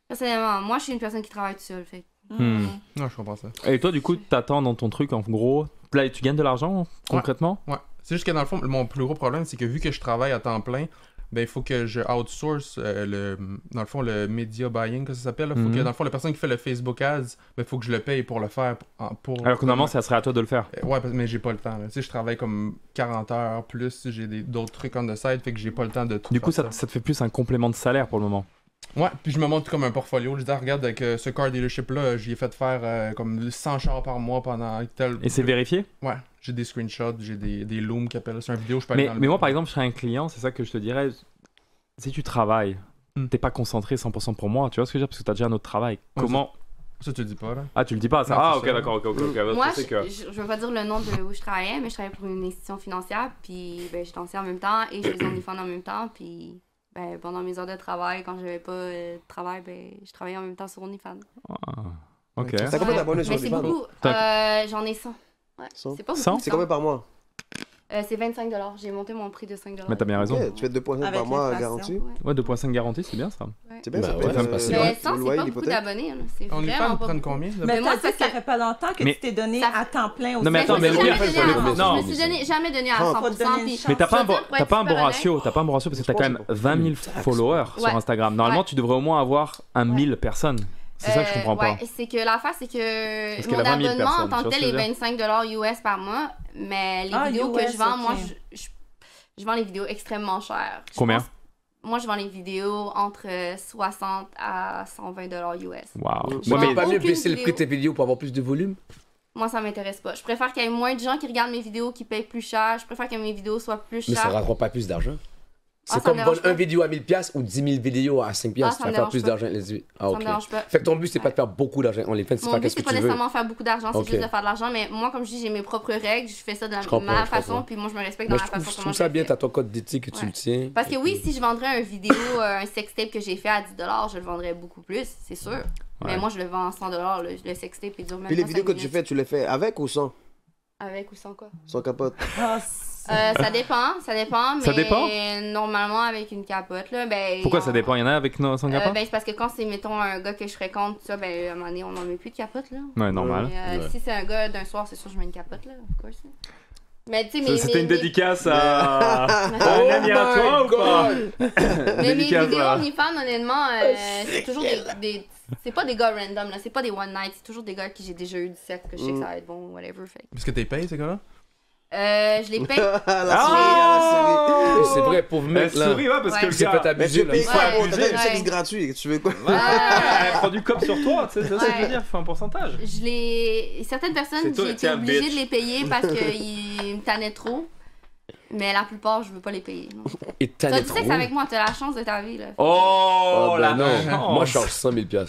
personnellement, moi je suis une personne qui travaille toute seule. Fait. Hmm. Non, je comprends ça. Et toi, du coup, t'attends dans ton truc, en gros... Là, tu gagnes de l'argent, concrètement? Ouais. C'est juste que dans le fond, mon plus gros problème, c'est que vu que je travaille à temps plein, ben il faut que je outsource dans le fond le media buying que ça s'appelle. Faut que dans le fond la personne qui fait le Facebook ads, ben faut que je le paye pour le faire. Alors que normalement, ça serait à toi de le faire. Ouais, mais j'ai pas le temps. là. Tu sais, je travaille comme 40 heures plus, j'ai d'autres trucs on the side, fait que j'ai pas le temps de tout Du coup, faire ça te fait plus un complément de salaire pour le moment. Ouais, puis je me montre comme un portfolio. Je dis, regarde, avec ce car dealership-là, j'y ai fait faire comme 100 chars par mois pendant tel... Et c'est vérifié? Ouais, j'ai des screenshots, j'ai des looms qui appellent ça. C'est une vidéo, je peux aller dans le... Mais moi, par exemple, je serais un client, c'est ça que je te dirais. Si tu travailles, t'es pas concentré 100% pour moi, tu vois ce que je veux dire? Parce que t'as déjà un autre travail. Ouais, Comment... Ça, tu le dis pas, là. Ah, tu le dis pas, ça? Non, Ah, c'est ok, ça. d'accord, ok. Moi, Je sais que... je veux pas dire le nom de où je travaillais, mais je travaillais pour une institution financière, puis ben, je dansais en même temps et je faisais OnlyFans en même temps, puis ben, pendant mes heures de travail, quand j'avais pas de travail, ben, je travaillais en même temps sur OnlyFans. Ah, ok. T'as combien d'abonnés sur Mais c'est OnlyFans? beaucoup. J'en ai 100. Ouais. 100. C'est pas beaucoup. 100? C'est combien par mois? C'est 25 $. J'ai monté mon prix de 5 $. Mais t'as bien raison. Ok, tu fais 2,5 Avec par mois l'inflation. garanti. Ouais, 2,5 garantie, c'est bien ça. C'est bien, Bah ça ouais, paye c'est pas si le mal. Mais 100, c'est loyer, pas beaucoup l'hypothèque. d'abonnés. Là. C'est OnlyFans vraiment pas prennent beaucoup. combien? là? Mais Mais moi, t'as dit ça que ça fait- fait pas longtemps que Mais- tu t'es donné ça- à temps plein aussi. Non, mais attends, je mais me suis le jamais pire, donné c'est à- le- non. je me suis jamais donné à Faut te 100%. donner une puis- chance. Mais t'as pas un Je veux bon, dire, pour t'as être pas un bon super ratio, t'as pas un bon ratio parce que t'as Je quand pense même que 20 000 followers sur Ouais. Instagram. Normalement, Ouais. tu devrais au moins avoir 1000 personnes. C'est ça que je comprends pas. Ouais, c'est que l'affaire, c'est que Parce mon qu'elle a 20 000 abonnement en personnes, tant tu que vois ce tel que je est veux 25 $ US par mois, mais les Ah, vidéos que US, je vends, ok. moi, je vends les vidéos extrêmement chères. Je Combien? pense- Moi, je vends les vidéos entre 60 à 120 $ US. Waouh. Je Moi, vends mais pas mieux aucune baisser le prix de vidéo. tes vidéos pour avoir plus de volume? Moi, ça m'intéresse pas. Je préfère qu'il y ait moins de gens qui regardent mes vidéos qui payent plus cher. Je préfère que mes vidéos soient plus Mais ça chères. rapporte pas plus d'argent. Ah, C'est ça me comme dérange vendre pas. un vidéo à 1000$ ou 10 000 vidéos à 5$. Ah, Ça ça va me faire dérange plus pas. d'argent les yeux. Ah, Ça ok. me dérange pas. Fait que ton but, c'est pas de faire beaucoup d'argent. OnlyFans, c'est Mon faire but, qu'est-ce c'est que pas tu veux. nécessairement faire beaucoup d'argent, c'est Ok. juste de faire de l'argent. Mais moi, comme je dis, j'ai mes propres règles. Je fais ça de Je comprends, ma je façon, comprends. puis moi, je me respecte dans Mais la je façon trouve comment ça je bien, le t'as fais. ton code d'éthique que tu Ouais. le tiens. Parce que oui, si je vendrais une vidéo, un sextape que j'ai fait à 10 $, je le vendrais beaucoup plus, c'est sûr. Mais moi, je le vends à 100 $, le sextape, il dure même Puis les pas vidéos 5 que tu minutes. fais, tu les fais avec ou sans? Avec ou sans quoi? Sans capote. Ça dépend, mais Ça dépend? normalement avec une capote, là, ben... Pourquoi ça dépend? Il y en a avec son capote? Ben, c'est parce que quand c'est, mettons, un gars que je fréquente, ça, ben, à un moment donné, on n'en met plus de capote, là. Ouais, normal. Mais, Ouais. si c'est un gars d'un soir, c'est sûr que je mets une capote, là, of course. Là. Mais tu sais, C'était une mes- dédicace à Oh un ami à toi ou pas? Mais mes Dédicace, vidéos là. OnlyFans, honnêtement, c'est toujours des... C'est pas des gars random, là. C'est pas des one night. C'est toujours des gars avec qui j'ai déjà eu du sexe, que je sais que ça va être bon, whatever. Fait. Est-ce que t'es payé, ces gars-là? Je les paye. C'est vrai, pauvre mec, là. Souris, ouais, parce que le s'est gars... fait abuser, là. T'as un service gratuit, tu veux quoi? Elle prend du cop sur toi, tu sais, c'est ça que je veux dire, fais un pourcentage. Certaines personnes, j'ai été obligée de les payer parce qu'ils me tannaient trop. Mais la plupart, je veux pas les payer. Et t'as du sexe avec moi, t'as la chance de ta vie, là. Oh là non. Moi, je charge 100 000 $.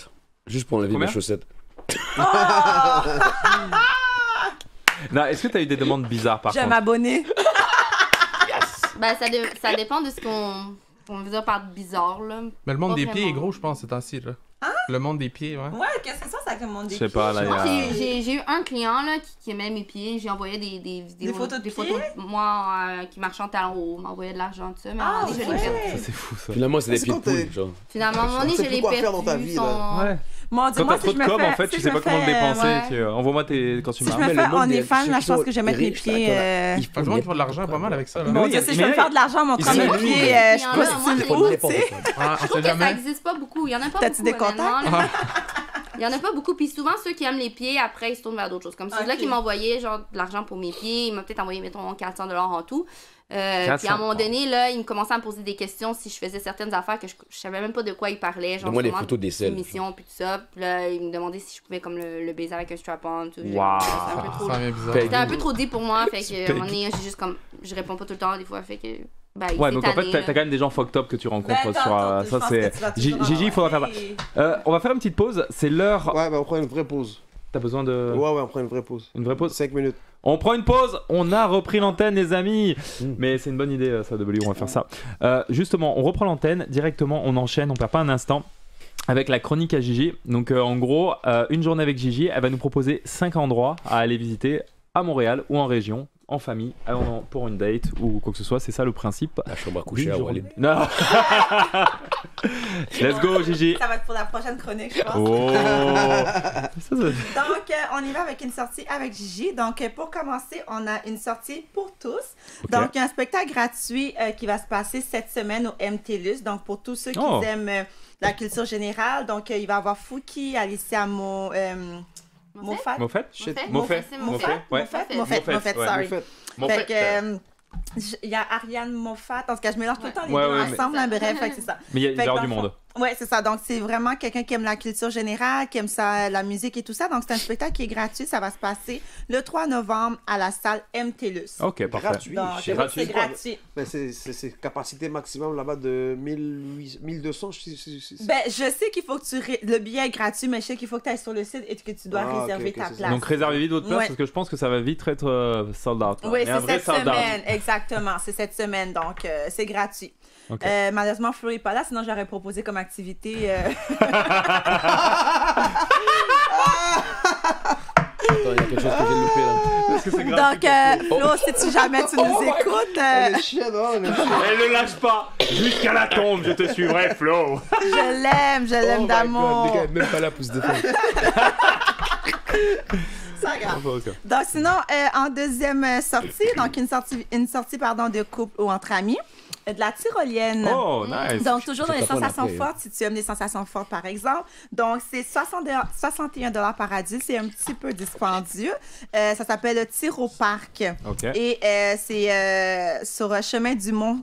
Juste pour enlever mes chaussettes. Non, est-ce que t'as eu des demandes bizarres par contre? Je vais m'abonner. Ben, ça dépend de ce qu'on veut dire par bizarre, là. Mais le monde Pas des pieds est vraiment. gros, je pense, ces temps-ci, là. Hein? Le monde des pieds, ouais. Ouais, qu'est-ce que c'est ça, ça avec le monde des Je sais pas, là, il y a... J'ai eu un client là, qui aimait mes pieds. J'ai envoyé des vidéos. Des photos de pieds? de moi qui marchait en talons hauts, m'envoyait de l'argent, tout ça. Mais à un Ah, moment donné, je l'ai fait. Ça, c'est fou, ça. Finalement, c'est des C'est pieds de quand t'es- poule, genre. Finalement, à un moment donné, Tu sais je plus l'ai quoi perdu. faire dans ta vie, là. Ouais. Mon Dieu, Quand moi, t'as trop de com, en fait, tu sais pas comment le dépenser. ouais. Envoie-moi tes... quand tu Si je marches. me Mais fais le monde des- OnlyFans, là, je pense ceux que je vais mettre qui mes sont pieds. riches, Pas besoin de faire de l'argent pas mal avec ça, là. Mon Oui, Dieu, si je veux me mais- faire de l'argent en montrant Ils mes sont pieds, riches. je Il y en peux a, moi, style Pas où, n'importe tu sais. quoi. Ah, Je on trouve sait que ça jamais. existe pas beaucoup. Il y en a pas T'as-tu beaucoup. des contacts? honnêtement, là. Il y en a pas beaucoup. Puis souvent, ceux qui aiment les pieds, après, ils se tournent vers d'autres choses. Comme celui-là Ok. qui m'envoyait genre de l'argent pour mes pieds. Il m'a peut-être envoyé, mettons, 400 $ en tout. Puis à 400. un moment donné, là, il me commençait à me poser des questions si je faisais certaines affaires que je savais même pas de quoi il parlait. Genre, Donne-moi des sûrement photos des selles. émissions, puis tout ça. Puis là, il me demandait si je pouvais comme le baiser avec un strap-on. Tout. Wow. C'était un peu trop. Ça devient bizarre. Paye. C'était un peu trop dit pour moi. Fait que, à un moment donné, j'ai juste comme. Je réponds pas tout le temps, des fois. Fait que. Ben, il Ouais, s'est donc en fait, tanné, t'as là. quand même des gens fucked up que tu rencontres Ben, sur... attends, je ça, pense c'est... que tu vas toujours Gigi, il faudra faire avoir. ça. On va faire une petite pause. C'est l'heure... Ouais, ben on prend une vraie pause. T'as besoin de... Ouais, on prend une vraie pause. Une vraie pause? 5 minutes. On prend une pause, on a repris l'antenne les amis. Mais c'est une bonne idée ça W, on va faire ça. Justement, on reprend l'antenne, directement on enchaîne, on perd pas un instant avec la chronique à Gigi. Donc en gros, une journée avec Gigi, elle va nous proposer 5 endroits à aller visiter à Montréal ou en région, en famille, pour une date ou quoi que ce soit, c'est ça le principe. La chambre à coucher à Walid. Non. Let's go Gigi. Ça va être pour la prochaine chronique, je pense. Oh. Donc, on y va avec une sortie avec Gigi. Donc, pour commencer, on a une sortie pour tous. Ok. Donc, il y a un spectacle gratuit qui va se passer cette semaine au MTLUS. Donc, pour tous ceux qui aiment la culture générale. Donc, il va y avoir Fouki, Alicia Moffat. Moffat? Moffat. Sorry. Moffat. Fait que, il y a Ariane Moffat. En tout cas, je mélange tout le temps les deux ensemble. Hein, bref, fait que c'est ça. Mais il y a Fait que l'air dans du le fond- monde. Ouais, c'est ça. Donc, c'est vraiment quelqu'un qui aime la culture générale, qui aime ça, la musique et tout ça. Donc, c'est un spectacle qui est gratuit. Ça va se passer le 3 novembre à la salle MTLUS. Ok, parfait. Gratuit. Donc, c'est gratuit. c'est gratuit. Ben, c'est capacité maximum là-bas de 1200. Ben, je sais qu'il faut que le billet est gratuit, mais je sais qu'il faut que tu ailles sur le site et que tu dois Ah, réserver ok, ta c'est ça. place. Donc réservez vite votre place Ouais. parce que je pense que ça va vite être sold out. Oui, Mais un c'est vrai cette sold out. semaine. Exactement, c'est cette semaine. Donc, c'est gratuit. Ok. Malheureusement, Flo n'est pas là, sinon j'aurais proposé comme activité. Attends, il y a quelque chose que j'ai loupé là. Est-ce que c'est gratuit? Donc, Flo, si jamais tu nous écoutes, Elle est chienne, hein, elle est chienne. Elle ne lâche pas jusqu'à la tombe, je te suivrai, Flo. je l'aime d'amour. Le gars est même pas là pour se défendre. Ça grave. Donc, sinon, en deuxième sortie, donc une sortie de couple ou entre amis, de la tyrolienne. Oh, nice. Donc, toujours dans les Je vais sensations t'apprendre fortes, si tu aimes les sensations fortes, par exemple. Donc, c'est 61 $ par adulte. C'est un petit peu dispendieux. Ça s'appelle le Tir au Parc. Ok. Et c'est sur le chemin du Mont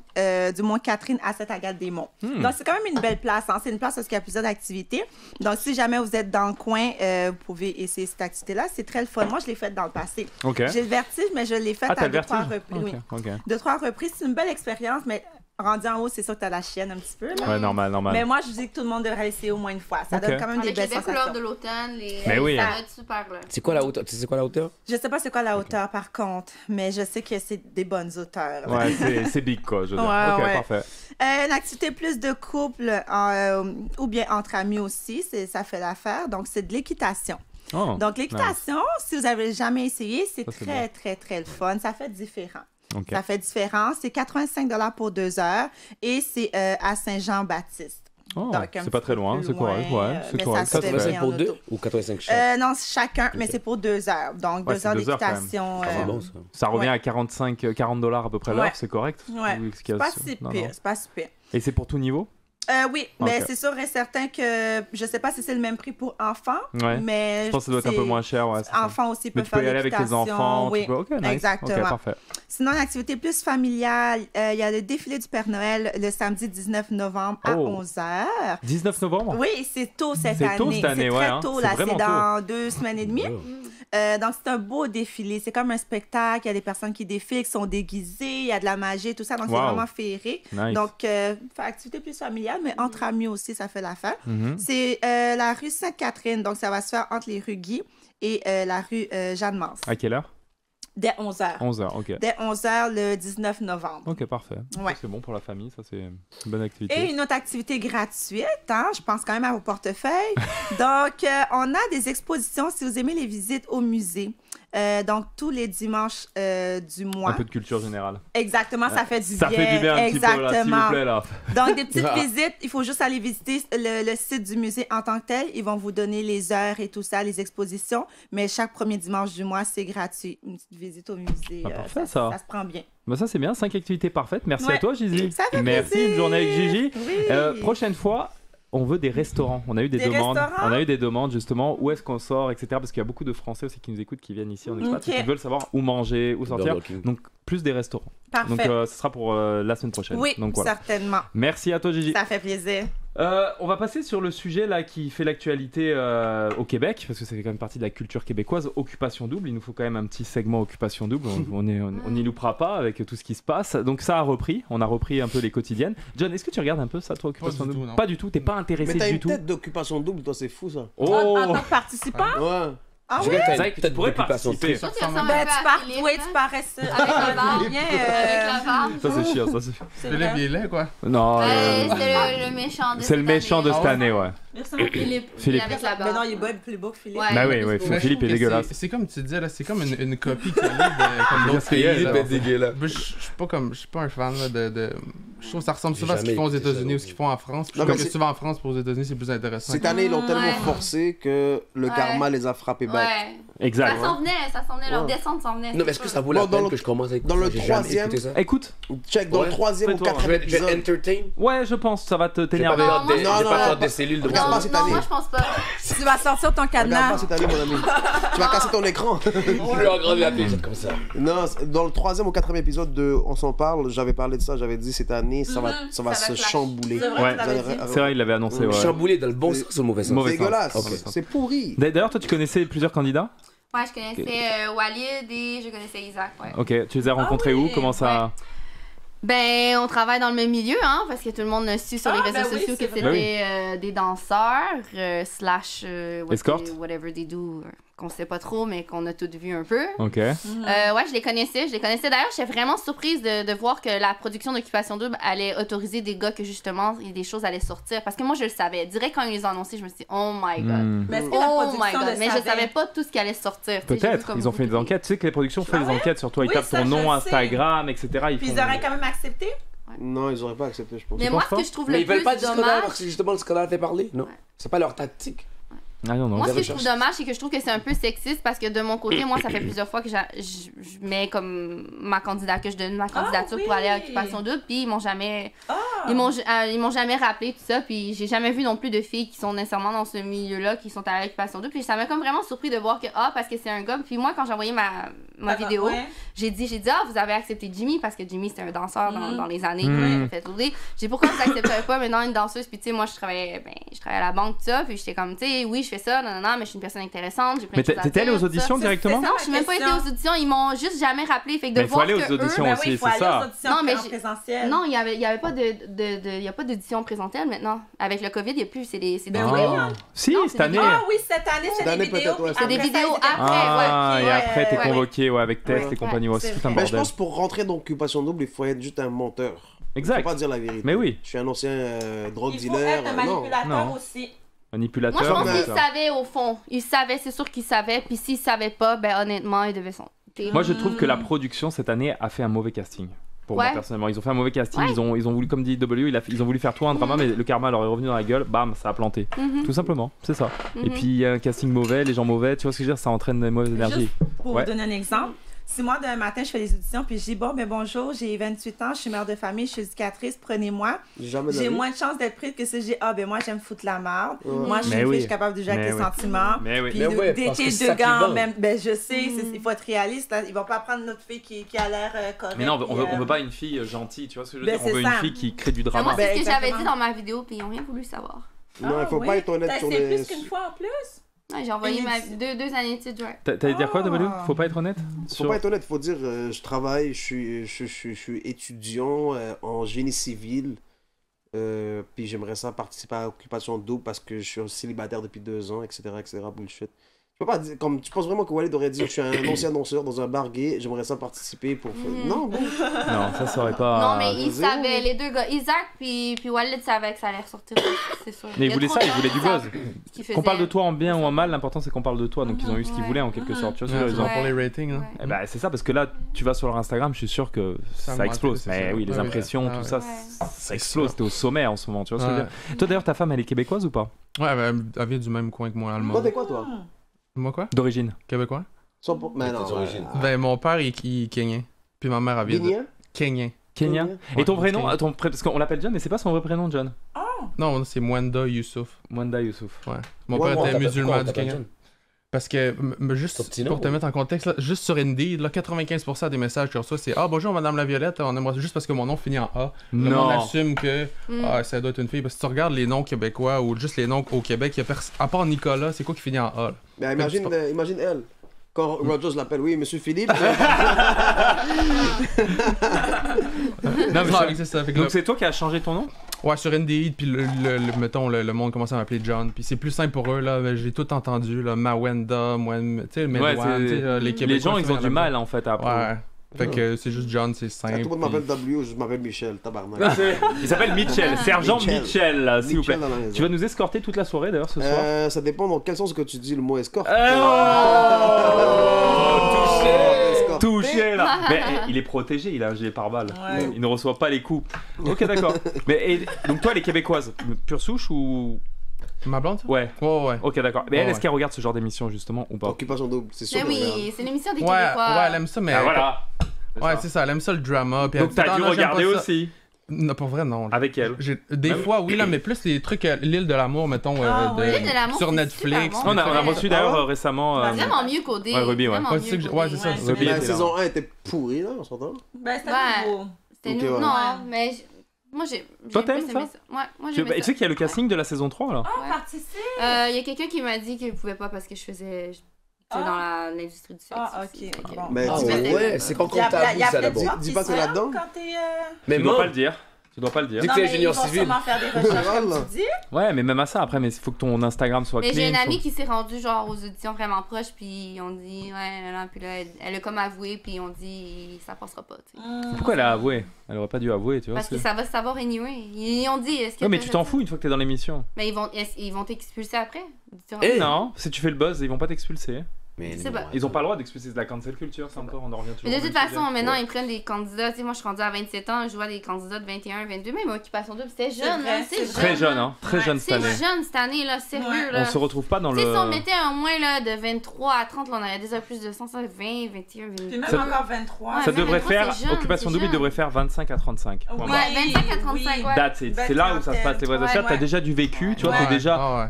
Catherine à Sainte-Agathe-des-Monts. Donc, c'est quand même une belle place. Hein? C'est une place où il y a plusieurs activités. Donc, si jamais vous êtes dans le coin, vous pouvez essayer cette activité-là. C'est très le fun. Moi, je l'ai faite dans le passé. Ok. J'ai le vertige, mais je l'ai faite Ah, t'as à le 2-3 vertige? reprises. Oui. Ok. 2-3 reprises. C'est une belle expérience, mais rendu en haut, c'est sûr que t'as la chienne un petit peu. Là. Ouais, normal. Mais moi, je dis que tout le monde devrait essayer au moins une fois. Ça Ok. donne quand même des Avec les belles belles couleurs sensations. de l'automne, Mais oui. ça va être super là. C'est quoi la hauteur? Tu sais c'est quoi la hauteur? Je sais pas c'est quoi la hauteur, par contre, mais je sais que c'est des bonnes hauteurs. là. Ouais, c'est big, quoi, je veux dire. Ouais, Ok, ouais. parfait. Une activité plus de couple ou bien entre amis aussi, ça fait l'affaire. Donc, c'est de l'équitation. Oh, Donc, l'équitation, si vous avez jamais essayé, c'est Ça, c'est très, bon. très, très le fun. Ça fait différent. Ok. Ça fait différent. C'est 85 $ pour 2 heures et c'est à Saint-Jean-Baptiste. Oh, Donc, un c'est petit pas très peu loin, plus c'est correct. loin, Ouais, c'est mais correct. ça se fait 85 bien pour en 2 auto. ou 85 chaque? Non, chacun, mais Ok. c'est pour 2 heures. Donc, Ouais, 2 c'est heures 2 heures quand même. d'équitation. C'est bon ça. Ça revient Ouais. à 40 $ à peu près l'heure, Ouais. c'est correct? Ouais. Ou est-ce qu'il y C'est a- pas si Non, pire. non. C'est pas si pire. Et c'est pour tout niveau? Oui, mais c'est sûr et certain que je sais pas si c'est le même prix pour enfants, mais je pense que ça doit être un peu moins cher. Ouais, enfants aussi peuvent faire l'équitation. Mais tu peux y aller avec tes enfants. Oui, nice. exactement. Okay, parfait. Sinon, une activité plus familiale, il y a le défilé du Père Noël le samedi 19 novembre à 11h. 19 novembre? Oui, c'est tôt cette année. C'est tôt cette année, c'est très tôt, là. C'est dans 2 semaines et demie. Donc, c'est un beau défilé. C'est comme un spectacle. Il y a des personnes qui défilent, qui sont déguisées. Il y a de la magie, tout ça. Donc, c'est vraiment féerique. Nice. Donc, activité plus familiale, mais entre amis aussi, ça fait l'affaire. C'est la rue Sainte-Catherine. Donc, ça va se faire entre les rues Guy et la rue Jeanne-Mance. À quelle heure? Dès 11h. 11h, ok. Dès 11h le 19 novembre. Ok, parfait. Ouais. C'est bon pour la famille, ça c'est une bonne activité. Et une autre activité gratuite, hein? Je pense quand même à vos portefeuilles. Donc, on a des expositions si vous aimez les visites au musée. Donc, tous les dimanches du mois. Un peu de culture générale. Exactement, ça fait du bien. Ça fait du bien un Exactement. petit peu, là, s'il vous plaît, là. Donc, des petites visites, il faut juste aller visiter le site du musée en tant que tel. Ils vont vous donner les heures et tout ça, les expositions. Mais chaque premier dimanche du mois, c'est gratuit. Une petite visite au musée. Parfait, ça se prend bien. Bah ça c'est bien, 5 activités parfaites. Merci à toi, Gigi. Ça fait Merci, plaisir. une journée avec Gigi. Oui. Prochaine fois, on veut des restaurants. On a eu des demandes. On a eu des demandes justement. Où est-ce qu'on sort, etc. Parce qu'il y a beaucoup de Français aussi qui nous écoutent, qui viennent ici en expat, et qui veulent savoir où manger, où sortir. Donc plus des restaurants. Parfait. Donc ce sera pour la semaine prochaine. Oui, donc, voilà. certainement. Merci à toi, Gigi. Ça fait plaisir. On va passer sur le sujet là qui fait l'actualité au Québec, parce que ça fait quand même partie de la culture québécoise. Occupation double, il nous faut quand même un petit segment occupation double. On n'y loupera pas avec tout ce qui se passe. Donc ça a repris, on a repris un peu les quotidiennes. John, est-ce que tu regardes un peu ça, toi, occupation double? Pas du tout, t'es pas intéressé du tout. Mais t'as une tête d'occupation double, toi, c'est fou ça. Oh, en tant que participant? Ouais. Ah oui? Tu pourrais participer. Toi, tu tu parais ça. Avec la barbe. Bien, Avec la barbe. Ça c'est chiant, ça c'est... Philippe, il est laid, quoi. Non, c'est le méchant de c'est le méchant de cette année, ouais. Philippe avec la Mais barbe. non, il est plus beau que Philippe. Bah oui, Philippe est dégueulasse. C'est comme tu disais, là, c'est comme une copie collée de comme d'autres pays. Philippe est dégueulasse. Je suis pas un fan là, de... Je trouve que ça ressemble souvent à ce qu'ils font aux États-Unis ou ce qu'ils font en France. Je trouve que souvent en France pour aux États-Unis, c'est plus intéressant. Cette année, ils l'ont tellement forcé que le karma les a frappés back. Exact. Ça s'en venait, leur descente s'en venait. Non, mais est-ce que ça vaut la peine que je commence à écouter dans le ça? J'ai jamais troisième- écouté ça. Écoute, Check dans le 3e ou Fais-toi. 4e Je vais épisode. entertain. ouais, je pense que ça va te J'ai t'énerver. pas peur non, des cellules de Regarde pas mon cette Non, année. moi je pense pas. Tu vas sortir ton Regarde cadenas. pas cette année, mon ami. Tu vas casser ton écran. Je vais agrandir la page comme ça. Non, dans le 3e ou 4e épisode de On s'en parle, j'avais parlé de ça, j'avais dit cette année, ça va Ça se va clash. chambouler. C'est vrai, Ouais, tu l'avais dit. c'est vrai, il l'avait annoncé. Ouais. Chamboulé dans le bon sens ou le mauvais sens? Mauvais C'est dégueulasse, sens. Ok. c'est pourri. D'ailleurs, toi, tu connaissais plusieurs candidats? Ouais, je connaissais Walid et je connaissais Isaac, ouais. Ok, tu les as rencontrés où? Comment ça... Ben, on travaille dans le même milieu, hein, parce que tout le monde a su sur les réseaux sociaux que c'était des danseurs, slash Escort? whatever they do, qu'on sait pas trop, mais qu'on a toutes vu un peu. Ok. Ouais, je les connaissais. D'ailleurs, j'étais vraiment surprise de voir que la production d'Occupation Double allait autoriser des gars que justement, des choses allaient sortir. Parce que moi, je le savais. Direct quand ils les ont annoncés, je me suis dit, oh my god. Mais est-ce que la Oh my production god. le Mais je savait? savais pas tout ce qui allait sortir. Tu sais, j'ai vu Peut-être, comme ils ont fait beaucoup des de- enquêtes. Tu sais que les productions font Ah des ouais? enquêtes sur toi. Ils Oui, tapent ça, ton je nom, sais. Instagram, etc. Ils Puis font... ils auraient quand même accepté? Non, ils auraient pas accepté, je pense. Mais moi, ce que je trouve Mais le ils veulent plus pas du scandale dommage... parce que justement le scandale fait parler. Non. C'est pas leur tactique. Ah non, non. Moi, ce que je recherches. trouve dommage, c'est que je trouve que c'est un peu sexiste parce que de mon côté, moi, ça fait plusieurs fois que je mets comme ma candidature, que je donne ma candidature pour aller à Occupation Double, puis ils m'ont jamais, ils m'ont jamais rappelé tout ça, puis j'ai jamais vu non plus de filles qui sont nécessairement dans ce milieu-là, qui sont allées à Occupation Double, puis ça m'a comme vraiment surpris de voir que parce que c'est un gars, puis moi, quand j'ai envoyé ma vidéo, Ouais. j'ai dit vous avez accepté Jimmy parce que Jimmy c'était un danseur dans les années Mm. qui fait tourner. J'ai dit pourquoi vous accepterez pas maintenant une danseuse, puis tu sais moi je travaillais à la banque tout ça, puis j'étais comme tu sais oui je fais ça non mais je suis une personne intéressante, j'ai plein Mais de choses à t'étais allé dire, aux tout ça. auditions directement? Non, je suis même pas été aux auditions, ils m'ont juste jamais rappelé, fait que de Mais il faut voir aller aux que auditions eux, aussi, il faut c'est aller ça. aux auditions Non, mais en présentiel. non, il y avait pas il y a pas d'audition présentielle maintenant. Avec le Covid, il y a plus c'est des Ben vidéos. Ah. Si, Non, cette c'est des année. Ah oui, cette année, c'est Cette année, des vidéos. peut-être, ouais. puis C'est des après ça, vidéos ils étaient après, Ah, convoqués, et après t'es ouais. convoqué avec test Ouais. et compagnie. Ouais, c'est tout un Mais je bordel. pense pour rentrer dans Occupation Double, il faut être juste un menteur. Faut Exact. pas dire la vérité. Mais oui. Je suis un ancien drogue Il faut dealer. être un Non. manipulateur Non. aussi. Manipulateur. Moi, je pense mais qu'ils ça. savaient au fond. Ils savaient, c'est sûr qu'ils savaient. Puis s'ils savaient pas, ben honnêtement, ils devaient s'en. Moi, je trouve que la production cette année a fait un mauvais casting. Pour moi, Ouais. personnellement, ils ont fait un mauvais casting. Ouais. Ils ont voulu, comme dit W, ils ont voulu faire tout un drama, mais le karma leur est revenu dans la gueule. Bam, ça a planté. Tout simplement, c'est ça. Et puis, un casting mauvais, les gens mauvais, tu vois ce que je veux dire, ça entraîne des mauvaises énergies. Pour Ouais. vous donner un exemple, Si moi, d'un matin, je fais des auditions, puis je dis, bon, ben bonjour, j'ai 28 ans, je suis mère de famille, je suis éducatrice, prenez-moi. J'ai moins de chances d'être prise que si j'ai, moi, j'aime foutre la merde. Moi, je suis capable de jouer avec les sentiments. Puis d'été de gants, même, ben je sais, il faut être réaliste. Ils vont pas prendre notre fille qui a l'air correcte. Mais non, on veut pas une fille gentille, tu vois ce que je veux dire? On veut une fille qui crée du drama. Moi, c'est ce que j'avais dit dans ma vidéo, puis ils n'ont rien voulu savoir. Non, il faut pas être honnête sur les... C'est plus qu'une fois en plus? Ouais, j'ai envoyé deux années d'études, ouais. T'allais dire quoi, W? Faut pas être honnête? Faut pas être honnête, faut dire je travaille, je suis étudiant en génie civil. Puis j'aimerais ça participer à Occupation Double parce que je suis célibataire depuis 2 ans, etc. Bullshit. Je peux pas dire, comme tu penses vraiment que Walid aurait dit je suis un ancien danseur dans un bar gay, j'aimerais ça participer pour Non, bon. Non, ça aurait pas. Non, mais ils savaient, les deux gars, Isaac puis Walid savaient que ça allait ressortir, c'est sûr. Mais ils voulaient ça, ils voulaient du buzz. Qu'on parle de toi en bien ou en mal, l'important c'est qu'on parle de toi, donc ils ont eu ce qu'ils voulaient en quelque sorte. Tu vois, pour les ratings. Hein. Eh ben, c'est ça, parce que là, tu vas sur leur Instagram, je suis sûr que ça explose. Mais oui, les impressions, tout ça, ça explose. T'es au sommet en ce moment, tu vois ce que je veux dire. Toi d'ailleurs, ta femme, elle est québécoise ou pas? Ouais, elle vient du même coin que moi, allemand. Toi, t'es quoi, toi? Moi, quoi? D'origine. Québécois? Mais non, Ben, mon père est kenyan. Puis ma mère, elle vient de... Kenyan. Kenya. Et ton vrai nom, parce qu'on l'appelle John, mais c'est pas son vrai prénom, John. Non, c'est Mwenda Youssouf. Mwenda Youssouf. Ouais. Mon père était musulman du Kenya. Parce que, juste pour te mettre en contexte, là, juste sur Indeed, là, 95% des messages que je reçois, c'est « Ah, bonjour, Madame la Violette, on aimerait juste parce que mon nom finit en A. » Non. On assume que ça doit être une fille. Parce que si tu regardes les noms québécois ou juste les noms au Québec, à part Nicolas, c'est quoi qui finit en A? Là? Mais imagine elle. Quand Rogers l'appelle, oui, Monsieur Philippe. Non, mais c'est ça. Donc c'est toi qui as changé ton nom? Ouais, sur Indeed, puis mettons, le monde commence à m'appeler John, puis c'est plus simple pour eux, là, j'ai tout entendu, là, Mawenda, tu sais, Medouane, les Québécois. Les gens, ils ont du mal, en fait, à apprendre. Ouais. Fait que c'est juste John, c'est simple. Tout le monde m'appelle W, je m'appelle Michel, tabarnak. Il s'appelle Mitchell, Sergent Mitchell, s'il vous plaît. Tu vas nous escorter toute la soirée d'ailleurs ce soir? Ça dépend dans quel sens que tu dis le mot escorte. Touché là. Mais il est protégé, il a un gilet pare-balles. Ouais. Il ne reçoit pas les coups. Ok, d'accord. Mais donc toi, elle est québécoise, pure souche ou... Ma blonde? Ouais. Ouais. Ok, d'accord. Mais elle, est-ce qu'elle regarde ce genre d'émission justement ou pas? Occupation Double, c'est sûr. Mais oui, c'est l'émission des Québécois. Ouais, elle aime ça, mais. Ah, voilà. Ouais, c'est ça, elle aime ça le drama. Donc t'as dû regarder aussi? Non, pour vrai, non. Avec elle? Des fois, oui, là, mais plus les trucs, l'île de l'amour, mettons, sur Netflix. On a reçu d'ailleurs récemment. Vraiment mieux qu'Odé. Ouais, Ruby, ouais. Ouais, c'est ça. La saison 1 était pourrie, là, on s'entend? Ben, c'était nouveau. C'était nouveau. Non, mais. Moi, j'ai. Toi, t'aimes ça? Ouais, moi, j'ai. Tu sais qu'il y a le casting de la saison 3 là? Ah, participe! Il y a quelqu'un qui m'a dit qu'il pouvait pas parce que je faisais. dans l'industrie du sexe. Ah, ok. Bon. Mais ouais, c'est pas comptable, ça d'abord. Dis pas que là-dedans. Mais tu dois pas le dire. Tu dois pas le dire. Dis que t'es ingénieur civil. Ils vont sûrement faire des recherches, comme tu dis. Ouais, mais même à ça, après, mais il faut que ton Instagram soit clean. Mais j'ai une amie qui s'est rendue genre aux auditions vraiment proches, puis on dit, puis là, elle a comme avoué, puis on dit, ça passera pas, tu sais. Pourquoi elle a avoué? Elle aurait pas dû avouer, tu vois. Parce que ça va se savoir anyway. Ils ont dit, est-ce que. Ouais, mais tu t'en fous une fois que t'es dans l'émission. Mais ils vont t'expulser après. Non, si tu fais le buzz, ils vont pas t'expulser. Mais ils ont pas le droit d'expulser de la cancel culture, ça encore, on en revient toujours. Mais de toute façon, maintenant, ils prennent des candidats. Tu sais, moi, je suis rendue à 27 ans, je vois des candidats de 21, 22, même Occupation Double, c'était jeune. Très jeune, hein. Très jeune cette année. C'est jeune cette année, là, sérieux, là. On se retrouve pas dans le. Tu sais, si on mettait un moins, là, de 23 à 30, là, on aurait déjà plus de 120, 21, 22. Puis même encore 23. Ça devrait faire, Occupation Double, il devrait faire 25 à 35. Ouais, 25 à 35, ouais. That's it. C'est là où ça se passe, les vraies affaires. T'as déjà du vécu, tu vois,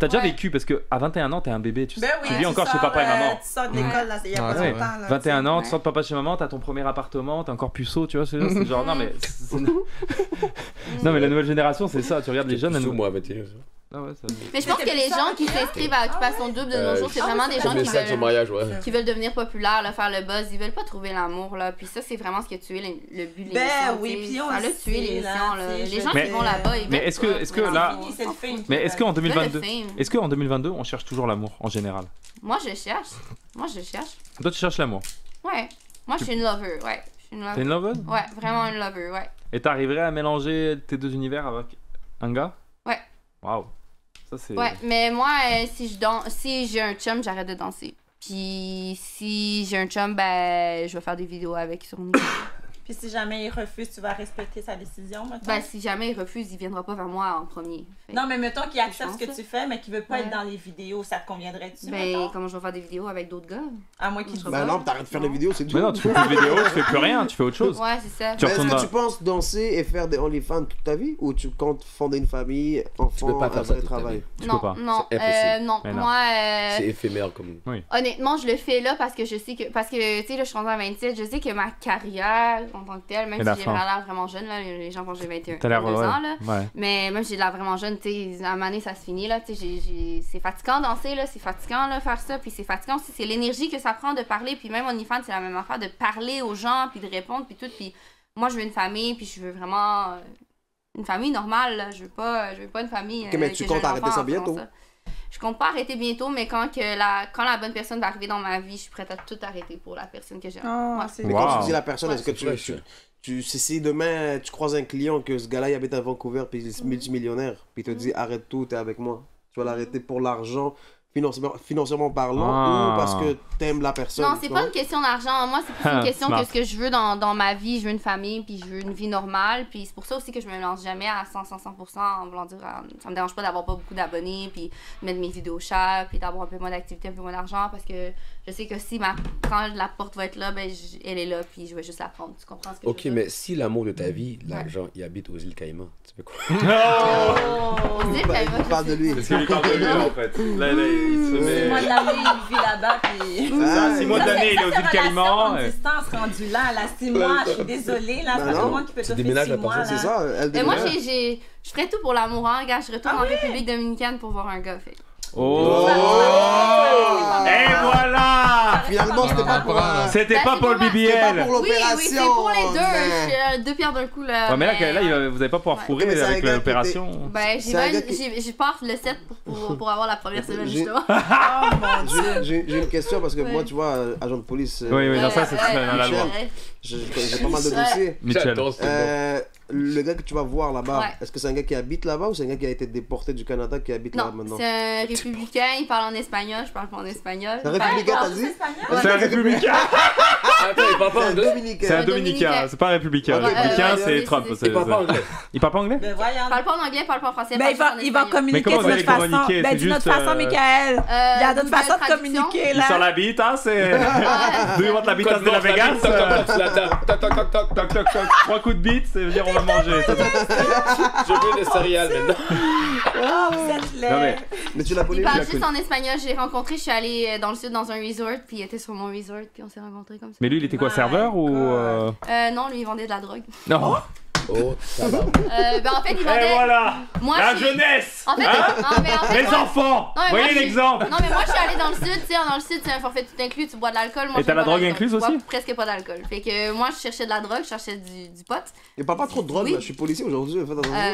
t'as déjà vécu, parce que à 21 ans, t'es un bébé, tu vis encore chez papa et maman. Tu sors de l'école, là, il y a pas longtemps, là. 21 ans, tu sors de papa chez maman, t'as ton premier appartement, t'es encore puceau, tu vois, c'est genre, non mais... Non mais la nouvelle génération, c'est ça, tu regardes les jeunes... moi, 21. Mais je pense que les gens qui s'inscrivent à Occupation Double de nos jours, c'est vraiment des gens qui veulent devenir populaires, là, faire le buzz, ils veulent pas trouver l'amour, là, puis ça, c'est vraiment ce qui a tué le but de l'émission. Ben oui, puis on a tué l'émission, là. Les gens qui vont là-bas, ils mais est-ce que là... Mais est-ce qu'en 2022, on cherche toujours l'amour, en général? Moi, je cherche. Toi, tu cherches l'amour? Ouais. Moi, je suis une lover, ouais. T'es une lover? Ouais, vraiment une lover, ouais. Et t'arriverais à mélanger tes deux univers avec un gars? Ouais. Waouh. Ça, c'est... Ouais, mais moi, si j'ai un chum, j'arrête de danser. Puis si j'ai un chum, ben, je vais faire des vidéos avec sur nous. Puis si jamais il refuse, tu vas respecter sa décision, maintenant? Ben, si jamais il refuse, il viendra pas vers moi en premier. Non, mais mettons qu'il accepte ce que pense, tu fais, mais qu'il veut pas être Ouais. dans les vidéos, ça te conviendrait-tu, Ben, mettons? comment je vais faire des vidéos avec d'autres gars? À moins qu'il te Ben non, t'arrêtes de faire des vidéos, c'est tout. Mais non, tu fais plus de vidéos, tu fais plus rien, tu fais autre chose. Ouais, c'est ça. Tu Mais est-ce retournes que dans... tu penses danser et faire des OnlyFans toute ta vie ou tu comptes fonder une famille, enfant, peux pas faire un ça vrai toute ta travail? vie. Tu non, peux pas. non, C'est impossible. non. Mais non. Moi, C'est éphémère comme. honnêtement, je le fais là parce que je sais que. Parce que, tu sais, là, je suis rendue à 27, je sais que ma carrière en tant que telle, même Et la si j'ai fin. l'air vraiment jeune, là, les gens pensent que j'ai 21 T'as l'air, 22 ouais. ans, là. Ouais. Mais même si j'ai l'air vraiment jeune, tu sais, à un moment donné, ça se finit, là. Tu sais, c'est fatigant danser, là. C'est fatigant, là, faire ça. Puis c'est fatigant aussi. C'est l'énergie que ça prend de parler. Puis même OnlyFans, c'est la même affaire de parler aux gens, puis de répondre, puis tout. Puis moi, je veux une famille, puis je veux vraiment une famille normale, là. Je veux pas une famille. Ok, mais tu que comptes j'ai un arrêter enfant ça en faisant bientôt? ça. Je compte pas arrêter bientôt, mais quand la bonne personne va arriver dans ma vie, je suis prête à tout arrêter pour la personne que j'aime. Oh, Ouais. c'est Mais Wow. quand tu dis la personne, est-ce que c'est vrai, ça. si demain tu croises un client que ce gars-là il habite à Vancouver puis il est multimillionnaire, puis il te dit arrête tout, t'es avec moi, tu vas l'arrêter pour l'argent, financièrement parlant, Ah. ou parce que t'aimes la personne? Non, tu c'est vois? pas une question d'argent. Moi, c'est plus une question Smart. que ce que je veux dans ma vie. Je veux une famille, puis je veux une vie normale. Puis c'est pour ça aussi que je me lance jamais à 100% en voulant dire ça me dérange pas d'avoir pas beaucoup d'abonnés, puis de mettre mes vidéos chères, puis d'avoir un peu moins d'activité, un peu moins d'argent, parce que je sais que si quand la porte va être là, ben elle est là, puis je vais juste la prendre. Tu comprends ce que Ok, je veux dire? mais si l'amour de ta vie, l'argent, il habite aux îles Caïmans, tu fais quoi? On se dit que Il parle de lui. Parce qu'il lui parle de lui en fait. Là, il se met. 6 mois de l'année, il vit là-bas, puis... Ah, 6 mois de l'année, il est aux îles Caïmans. C'est distance rendue là, à 6 mois, je suis désolée, là, c'est pas non. tout le monde qui peut Tu t'offrir déménages 6 à mois, partir là. C'est ça, elle Mais moi, déménage. je ferais tout pour l'amour, hein, gars. Je retourne en République dominicaine pour voir un gars, fait. Oh! Oh! Et voilà! Finalement, c'était pas pour C'était Ben, pas c'est pour le pour ma- c'était pas BBL! pour Oui, l'opération. c'est pour les deux. mais- Je suis deux pierres d'un coup, là. Ouais, mais là, vous allez pas pouvoir Ouais. fourrer Mais c'est un avec gars qui l'opération. Ben, C'est un gars qui- j'ai pars le 7 pour avoir la première semaine, J'ai- justement. Oh mon Dieu. J'ai une question parce que Ouais. moi, tu vois, agent de police, Oui, oui, non, ça, c'est Ouais, dans la loi. ouais. j'ai pas mal de dossiers. Mitchell. J'adore ce mot. Le gars que tu vas voir là-bas, Ouais. est-ce que c'est un gars qui habite là-bas ou c'est un gars qui a été déporté du Canada qui habite là Non, maintenant? c'est un républicain, il parle en espagnol, je parle pas en espagnol. Un républicain, t'as dit? C'est un républicain! Attends, il parle pas Un anglais? dominicain. C'est un Un dominicain, dominicain. c'est pas un républicain. Ok, Républicain, ouais, c'est ouais, Trump. c'est- Il parle pas anglais. Il parle pas anglais? Ben voyons. Parle pas en anglais, parle pas en français. Ben, parle il va juste en espagnol. communiquer comment d'une vous autre allez façon. communiquer? Ben, C'est d'une autre juste, façon, Michael. Il y a d'autres Google façons de Traduction. communiquer, Il sort là. la bite, hein, c'est... Do you want la bite Code de la Morse, la Vegas? bite, toc, toc, toc, sur la table. Toc, toc, toc, toc. Toc, toc, toc. 3 coups de bite, ça veut dire on va manger. Je veux des céréales maintenant. Oh, vous êtes Non, laid. Mais tu l'as connu? Il tu parle l'as juste connu. en espagnol. Je l'ai rencontré, je suis allée dans le sud dans un resort, puis il était sur mon resort, puis on s'est rencontrés comme ça. Mais lui, il était quoi, My serveur ou... Non, lui, il vendait de la drogue. Non. Oh, ça va. Ben, en fait, il Et vendait. voilà! Moi, La je suis- jeunesse! En fait, Hein? non, mais en fait, Les moi- enfants! Non, mais moi, Voyez je suis- l'exemple! Non, mais moi, je suis allée dans le sud, tu sais, dans le sud, c'est un forfait tout inclus, tu bois de l'alcool. Moi, Et je t'as la bois pas drogue d'alcool. incluse Je bois aussi? presque pas d'alcool. Fait que moi, je cherchais de la drogue, je cherchais du pot. Il parle pas trop de drogue, Oui. là. Je suis policier aujourd'hui, faites attention. Ouais,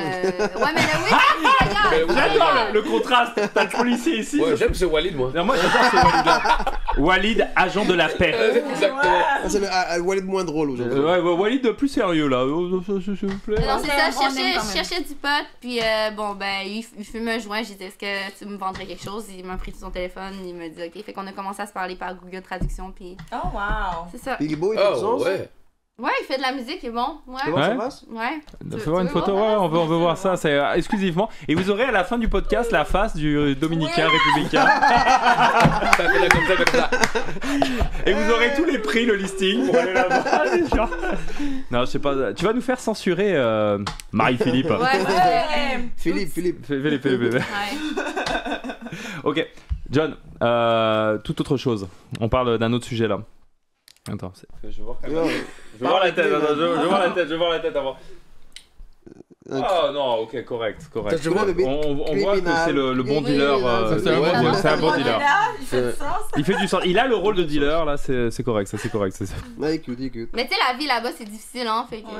mais là, oui, regarde. Mais oui, J'adore regarde. le contraste. T'as le policier ici. Ouais, j'aime ce Walid, moi. Non, moi, j'adore ce Walid-là. Walid, agent de la paix. Exactement. Ah, c'est le Walid moins drôle aujourd'hui. Ouais, Walid plus sérieux, là. S'il vous plaît. Non, c'est ça, je On aime cherchais, quand je même. cherchais du pot, puis bon, ben, il fumait un joint, j'ai dit, est-ce que tu me vendrais quelque chose? Il m'a pris son téléphone, il m'a dit, ok. Fait qu'on a commencé à se parler par Google Traduction, puis Oh, wow. c'est ça. Piggy Boy, il fait du Oh, sens? ouais. Ouais, il fait de la musique, il est bon. Ouais. Comment ça Ouais. passe? Ouais. Fais voir une photo, ouais, on veut voir ça, c'est exclusivement. Et vous aurez à la fin du podcast la face du dominicain républicain. Ça fait là comme ça, comme ça. Et vous aurez tous les prix, le listing pour aller là-bas. Genre. Non, je sais pas. Tu vas nous faire censurer Marie-Philippe. Ouais, ouais. Philippe. Fais les PV. Ouais. Ok, John, toute autre chose. On parle d'un autre sujet là. Attends, je vais voir quand même. Je vais voir la tête, attends, je vais voir la tête avant. Ah non, ok, correct. Tu vois, bébé? On voit que c'est le bon Oui, dealer. oui, C'est un ouais, bon- ouais. c'est un bon dealer. Il fait du sens. Il fait du sens. Il a le rôle de dealer là, c'est correct, ça c'est correct. c'est ça. Ouais, écoute. Mais tu sais, la vie là-bas, c'est difficile, hein. Fait que. Ouais.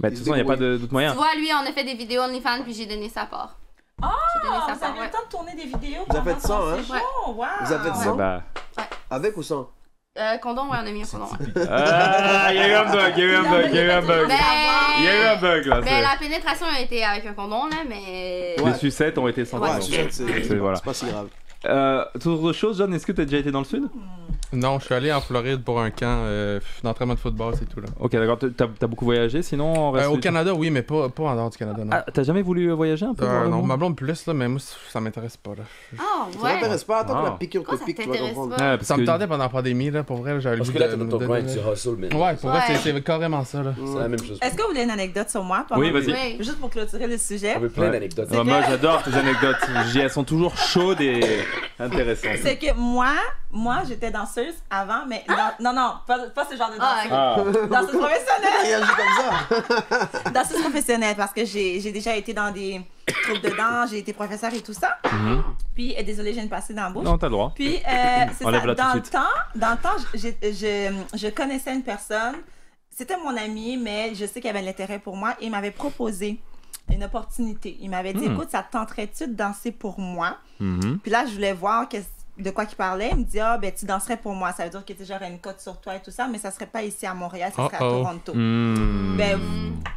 Mais de toute façon, il n'y a pas d'autre moyen. Tu vois, lui, on a fait des vidéos OnlyFans, puis j'ai donné sa part. J'ai donné sa Vous part, avez ouais. le temps de tourner des vidéos Vous avez pendant fait ça, ton hein? séjour? Wow. Vous avez fait Eh ça? bah. Avec ou sans? Condom, ouais, on a mis un condom. Ouais. Ah, il y a eu un bug, il y a eu un bug, il y a eu un bug. Ben, Il y a eu un bug là. ben, la pénétration a été avec un condom, là, mais. Ouais. Les sucettes ont été sans Ouais, condom. c'est C'est voilà. pas si grave. Toute autre chose, John, est-ce que t'as déjà été dans le sud? Non, je suis allé en Floride pour un camp d'entraînement de football, c'est tout là. Ok, d'accord. T'as beaucoup voyagé sinon on reste Au Canada, oui, mais pas en dehors du Canada, non. Ah, t'as jamais voulu voyager un peu voir le non, monde? ma blonde plus, là, mais moi, ça m'intéresse pas, là. Ah, Ça ouais. m'intéresse pas, attends que Ah. la piqûre Pourquoi te ça pique, tu vas t'intéresse comprendre. pas? Ouais, parce Ça me que- tardait pendant la pandémie, là, pour vrai, j'avais le Parce goût que là, de t'as me ton donner, grind, tu hustle, mais. Ouais, pour vrai, Ouais. c'est carrément ça, là. C'est la même chose. Est-ce que vous voulez une anecdote sur moi? Oui, vas-y. Oui. Juste pour clôturer le sujet. On veut plein Ouais. d'anecdotes. Ah, moi j'adore tes anecdotes. Elles sont toujours chaudes et intéressantes. C'est que moi, j'étais danseuse avant, mais non, pas ce genre de danseuse. Ah, Danseuse professionnelle. Il agit comme ça. Danseuse professionnelle, parce que j'ai déjà été dans des troupes de danse, j'ai été professeure et tout ça. Puis, désolée, j'ai une passée dans la bouche. Non, t'as le droit. Puis, c'est ça, Enlève-la tout de dans suite. le temps, je connaissais une personne, c'était mon ami, mais je sais qu'il avait l'intérêt pour moi, et il m'avait proposé une opportunité. Il m'avait dit, écoute, ça te tenterait-tu de danser pour moi? Puis là, je voulais voir de quoi il parlait. Il me dit, ben tu danserais pour moi. Ça veut dire que tu j'aurais une cote sur toi et tout ça, mais ça serait pas ici à Montréal, ça serait à Toronto. Ben,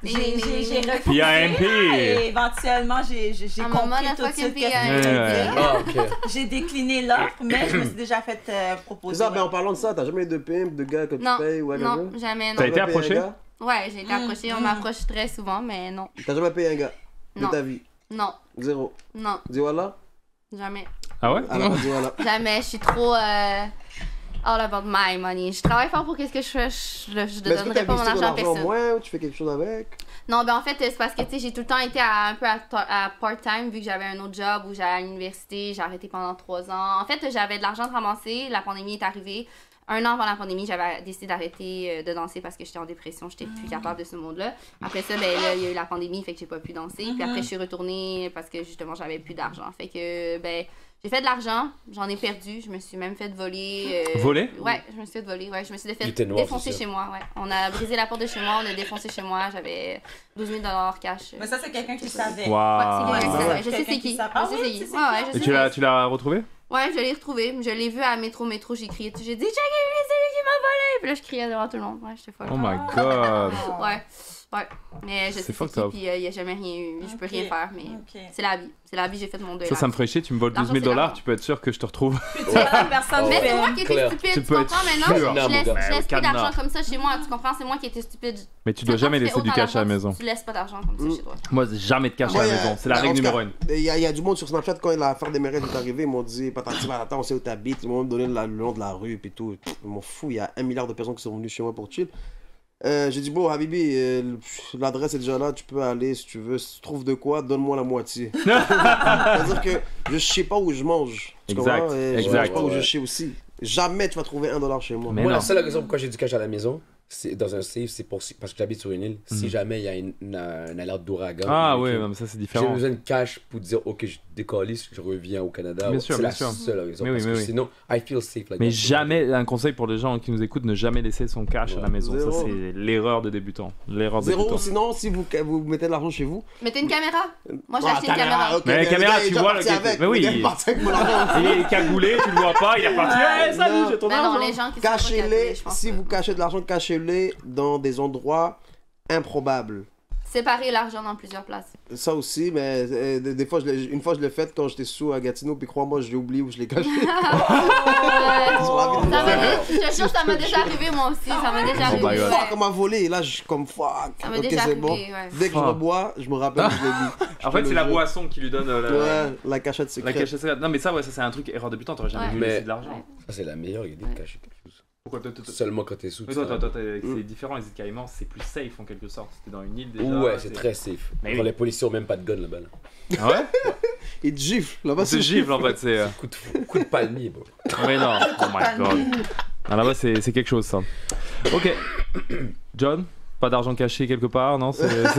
j'ai refusé. PIMP. Et éventuellement, j'ai I'm a compris tout de suite motherfucking qu'est-ce que PIMP. je Ah, disais. ok. J'ai décliné l'offre, mais je me suis déjà fait C'est proposer. ça, ben en parlant de ça, t'as jamais eu de pimp, de gars que tu Non, payes ou whatever? non, jamais, T'as non. été approché? Ouais, j'ai été approchée. On m'approche très souvent, mais non. T'as jamais payé un gars de Non. ta vie? Non, Zéro. non, Dis voilà. jamais. Ah ouais? Alors, dis voilà. Jamais. Je suis trop all about my money. Je travaille fort pour qu'est-ce que je fais. Je Mais est-ce que donnerai t'as pas mon investi ton argent à argent personne. moins ou tu fais quelque chose avec? Non, ben en fait, c'est parce que tu sais, j'ai tout le temps été un peu à part-time vu que j'avais un autre job où j'allais à l'université. J'ai arrêté pendant 3 ans. En fait, j'avais de l'argent de ramasser. La pandémie est arrivée. 1 an avant la pandémie, j'avais décidé d'arrêter de danser parce que j'étais en dépression. J'étais plus capable de ce monde-là. Après ça, ben là, il y a eu la pandémie, fait que j'ai pas pu danser. Puis après, je suis retournée parce que justement, j'avais plus d'argent. Fait que, ben, j'ai fait de l'argent. J'en ai perdu. Je me suis même fait voler. Voler? Ouais, je me suis fait voler. Ouais, je me suis fait Il était noir, défoncer c'est ça. chez moi. Ouais. On a brisé la porte de chez moi, on a défoncé chez moi. J'avais 12 000 $, cash. Mais ça, c'est quelqu'un qui savait. Waouh. Ouais, c'est quelqu'un qui savait. Je sais Quelqu'un c'est qui qui. savait. Je Ah sais oui, c'est tu qui. sais Ouais, ouais, je Et sais. tu l'as retrouvé? Ouais, je l'ai retrouvé. Je l'ai vu à métro, j'ai crié. J'ai dit, check, c'est lui qui m'a volé. Puis là, je criais devant tout le monde. Ouais, j'étais folle. Oh my god. Ouais, ouais. Mais je C'est sais fucked qui, up. puis il n'y a jamais rien eu. Je peux rien faire, mais Ok. c'est la vie. C'est la vie, j'ai fait mon deuil. Ça me ferait chier, tu me voles 12 000 L'argent, c'est $, l'argent. tu peux être sûr que je te retrouve. Puis tu vois, la personne Mais fait. c'est moi qui étais Claire. stupide, Tu tu peux comprends être maintenant? sûr. Je laisse Ouais, plus cadenas. d'argent comme ça chez moi, tu comprends? C'est moi qui étais stupide. Mais tu dois Maintenant, jamais fais laisser du autant cash à la d'argent, maison. Tu laisses pas d'argent comme ça chez toi. Moi, jamais de cash à Ouais, la maison. C'est la en règle tout cas, numéro 1. Il y a du monde sur Snapchat, quand l'affaire des mérites est arrivée, ils m'ont dit, patati patata, on sait où t'habites, ils m'ont donné le long de la rue, puis tout. Ils m'ont fou, il y a 1 milliard de personnes qui sont venues chez moi pour chill. J'ai dit, bon, Habibi, l'adresse est déjà là, tu peux aller si tu veux. Si tu trouves de quoi, donne-moi la moitié. C'est-à-dire que je sais pas où je mange. Tu Exact, comprends? Et je exact. sais pas où je Ouais. chie aussi. Jamais tu vas trouver $1 chez moi. Mais Moi, non. la seule raison pourquoi j'ai du cash à la maison, c'est dans un safe, c'est parce que j'habite sur une île. Si jamais il y a une alerte d'ouragan, Ah ou ouais, que non, mais ça c'est j'ai différent. besoin de cash pour dire, ok, je décalisse, je reviens au Canada. Bien sûr, c'est bien la sûr. seule raison. Mais oui, parce mais que oui. sinon, I feel safe. Like Mais that. jamais, un conseil pour les gens qui nous écoutent, ne jamais laisser son cash à la Ouais. maison. Ça Zéro. c'est l'erreur de débutant. L'erreur de Zéro, débutant. sinon, si vous mettez de l'argent chez vous. Mettez une caméra. Moi, j'ai Ah, acheté une caméra. ok, Mais la le caméra, gars est tu déjà vois parti le- avec. mais oui. Le gars est parti avec mon argent. Il est cagoulé, tu le vois pas, il est reparti. Hey, salut, Non. j'ai ton Mais non, argent. les gens qui sont pas calculés, Cachez-les, je pense si pas. vous cachez de l'argent, cachez-les dans des endroits improbables. Séparer l'argent dans plusieurs places. Ça aussi, mais des fois, une fois je l'ai fait quand j'étais sous à Gatineau, puis crois-moi, je l'ai oublié ou je l'ai caché. Ça je te jure, ça m'est déjà arrivé moi aussi. Ça m'est déjà Oh my arrivé. God. Fuck, on m'a volé. Et là, je suis comme fuck. Ça m'est Ok, déjà c'est arrivé, bon. ouais. Dès que je Fuck. rebois, je me rappelle que je l'ai dit. En fait, c'est la boisson qui lui donne la Ouais, la cachette la secrète. cachette secrète. Non, mais ça, ouais, ça c'est un truc erreur débutant. T'aurais jamais Ouais. dû Mais- laisser de l'argent. Ouais. Ça, c'est la meilleure idée de cacher quelque chose. Pourquoi Seulement quand t'es sous. Mais toi, c'est différent. Les îles Caïmans, c'est plus safe en quelque sorte. C'était dans une île déjà. Ouais, c'est très safe. Mais Genre, oui. les policiers ont même pas de gun là-bas. Là. Ah ouais? Il te gifle. Là-bas, C'est gifle en fait. C'est. Coup de palmier, bro. Mais non. Oh my god. Ah, là-bas, c'est quelque chose ça. Ok. John? Pas d'argent caché quelque part, non? C'est... Non, pas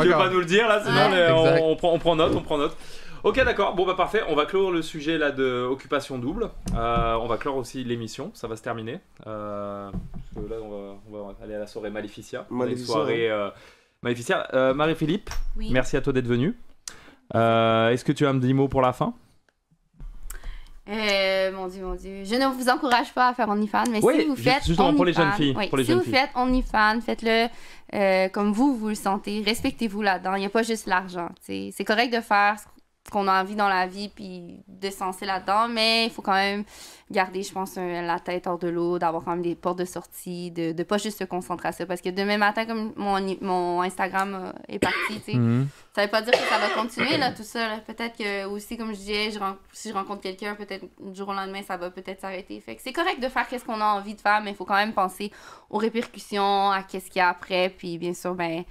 Tu veux pas encore. nous le dire là? Sinon, Ouais. Exact. on prend note. Ok, d'accord. Bon, bah parfait. On va clore le sujet là de occupation double. On va clore aussi l'émission. Ça va se terminer. Parce que là, on va aller à la soirée Maleficia. Maleficia, Soirée Maleficia. Marie-Philippe, Oui. merci à toi d'être venue. Est-ce que tu as un petit mot pour la fin? Mon Dieu. Je ne vous encourage pas à faire OnlyFans, mais Oui, si vous faites justement, pour les OnlyFans, jeunes filles, oui, pour les si jeunes vous filles. faites OnlyFans, faites-le comme vous le sentez. Respectez-vous là-dedans. Il n'y a pas juste l'argent. C'est correct de faire qu'on a envie dans la vie, puis de se lancer là-dedans. Mais il faut quand même garder, je pense, la tête hors de l'eau, d'avoir quand même des portes de sortie, de pas juste se concentrer à ça. Parce que demain matin, comme mon Instagram est parti, tu sais, ça veut pas dire que ça va continuer, là, tout ça. Là. Peut-être que aussi, comme je disais, si je rencontre quelqu'un, peut-être du jour au lendemain, ça va peut-être s'arrêter. Fait que c'est correct de faire qu'est-ce qu'on a envie de faire, mais il faut quand même penser aux répercussions, à qu'est-ce qu'il y a après. Puis bien sûr, ben,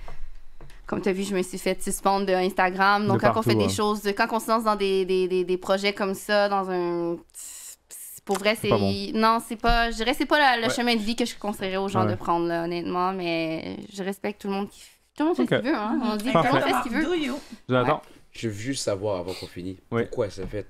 comme tu as vu, je me suis fait suspendre de Instagram. Donc, quand on fait des choses, quand on se lance dans des projets comme ça, dans un... Pour vrai, c'est... Non, c'est pas... Je dirais c'est pas le chemin de vie que je conseillerais aux gens de prendre, là, honnêtement. Mais je respecte tout le monde qui... Tout le monde fait ce qu'il veut, hein. On dit tout le monde fait ce qu'il veut. J'adore. Je veux juste savoir, avant qu'on finisse, pourquoi ça fait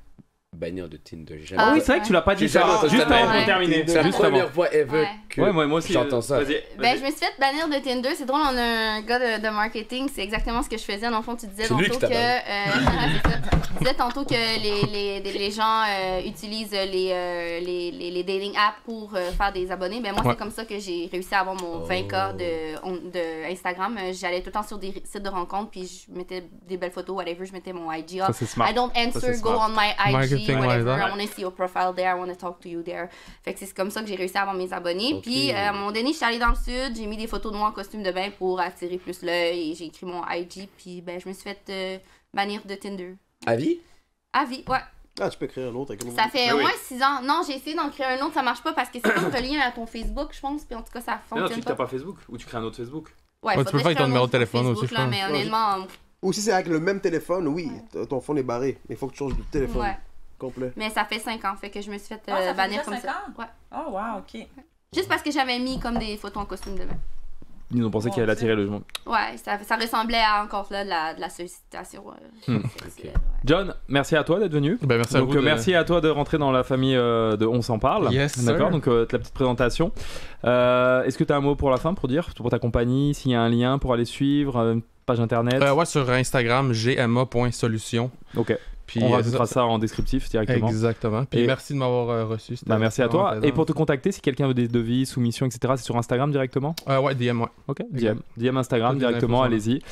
bannir de Tinder. Ah oui, c'est vrai que tu l'as pas dit ça. Juste avant qu'on termine. C'est la première fois ever que moi aussi, j'entends ça. Ben, je me suis fait bannir de Tinder. C'est drôle, on a un gars de marketing. C'est exactement ce que je faisais. Dans le fond, tu disais tantôt tu disais tantôt que les gens utilisent les dating apps pour faire des abonnés. Ben, moi, c'est comme ça que j'ai réussi à avoir mon 20K de Instagram. J'allais tout le temps sur des sites de rencontres, puis je mettais des belles photos, whatever. Je mettais mon IG up. I don't answer, go on my IG. Whatever. I want to see your profile there, I want to talk to you there. Fait que c'est comme ça que j'ai réussi à avoir mes abonnés. Puis à un moment donné, je suis allée dans le sud, j'ai mis des photos de moi en costume de bain pour attirer plus l'œil et j'ai écrit mon IG. Puis ben, je me suis fait bannir de Tinder. À vie? À vie, ouais. Ah, tu peux créer un autre avec un autre. Ça fait au moins 6 ans. Non, j'ai essayé d'en créer un autre, ça marche pas parce que c'est pas relié à ton Facebook, je pense. Puis en tout cas, ça fonctionne non, tu pas. n'as pas Facebook ou tu crées un autre Facebook? Ouais, tu peux faire avec ton numéro de téléphone aussi, je pense. Mais honnêtement. Ou si c'est avec le même téléphone, oui, ton phone est barré. Mais il faut que tu changes de téléphone. Ouais. Complet. Mais ça fait 5 ans, fait que je me suis fait ça bannir fait comme 5 ça. ans? Ouais. Oh, wow, ok. Juste parce que j'avais mis comme des photos en costume de bain. Ils ont pensé qu'il allait attirer le monde. Ouais, ça ressemblait à encore là de la sollicitation. John, merci à toi d'être venu. Ben, merci à vous. Merci à toi de rentrer dans la famille de On s'en parle. Yes, d'accord. sir. Donc la petite présentation. Est-ce que tu as un mot pour la fin pour dire pour ta compagnie, s'il y a un lien pour aller suivre, une page internet? Ouais, sur Instagram, gma.solution. Ok. Puis, on rajoutera ça en descriptif directement. Exactement. Puis Et... merci de m'avoir reçu. Merci à toi. Et pour te contacter, si quelqu'un veut des devis, soumissions, etc., c'est sur Instagram directement? Ouais, DM, ouais. Ok, DM Instagram directement, allez-y.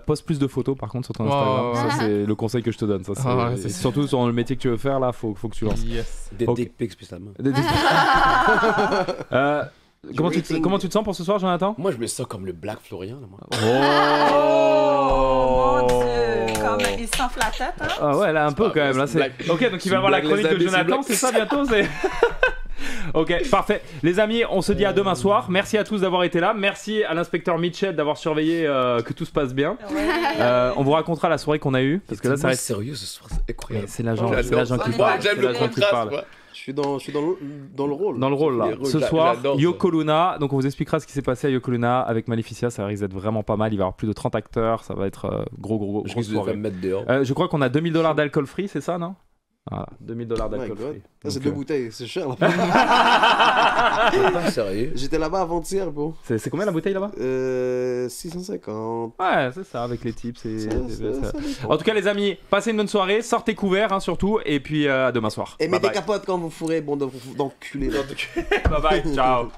Poste plus de photos par contre sur ton Instagram. Ça, c'est le conseil que je te donne. Ça, c'est surtout sur le métier que tu veux faire, là, faut que tu lances. Yes. Des dick pics spécialement. Comment tu te sens pour ce soir, Jonathan? Moi, je me sens comme le Black Florian. Là, moi. Oh mon Dieu! Comme il s'enfle la tête, hein? Ah ouais, là, un peu quand même. Là, ok, donc il va y avoir la chronique de Jonathan, c'est ça bientôt? Ok, parfait. Les amis, on se dit à demain soir. Merci à tous d'avoir été là. Merci à l'inspecteur Mitchell d'avoir surveillé que tout se passe bien. On vous racontera la soirée qu'on a eue. Parce que là, ça reste sérieux ce soir, c'est incroyable. C'est l'agent qui parle. J'aime le contraste. Je suis dans le rôle. Dans le rôle là. Ce soir, Yoko Luna. Donc on vous expliquera ce qui s'est passé à Yoko Luna avec Maleficia. Ça risque d'être vraiment pas mal. Il va y avoir plus de 30 acteurs. Ça va être gros soirée. Me mettre dehors. Je crois qu'on a $2000 d'alcool free, c'est ça, non? Voilà, $2000 d'alcool free. Ça, c'est 2 bouteilles, c'est cher là. Pas sérieux. J'étais là-bas avant-hier, bro. C'est combien la bouteille là-bas? 650. Ouais, c'est ça, avec les tips. En tout cas, les amis, passez une bonne soirée. Sortez couverts, hein, surtout. Et puis à demain soir. Et mettez capote quand vous fourrez, bon d'enculé. Bye bye, ciao.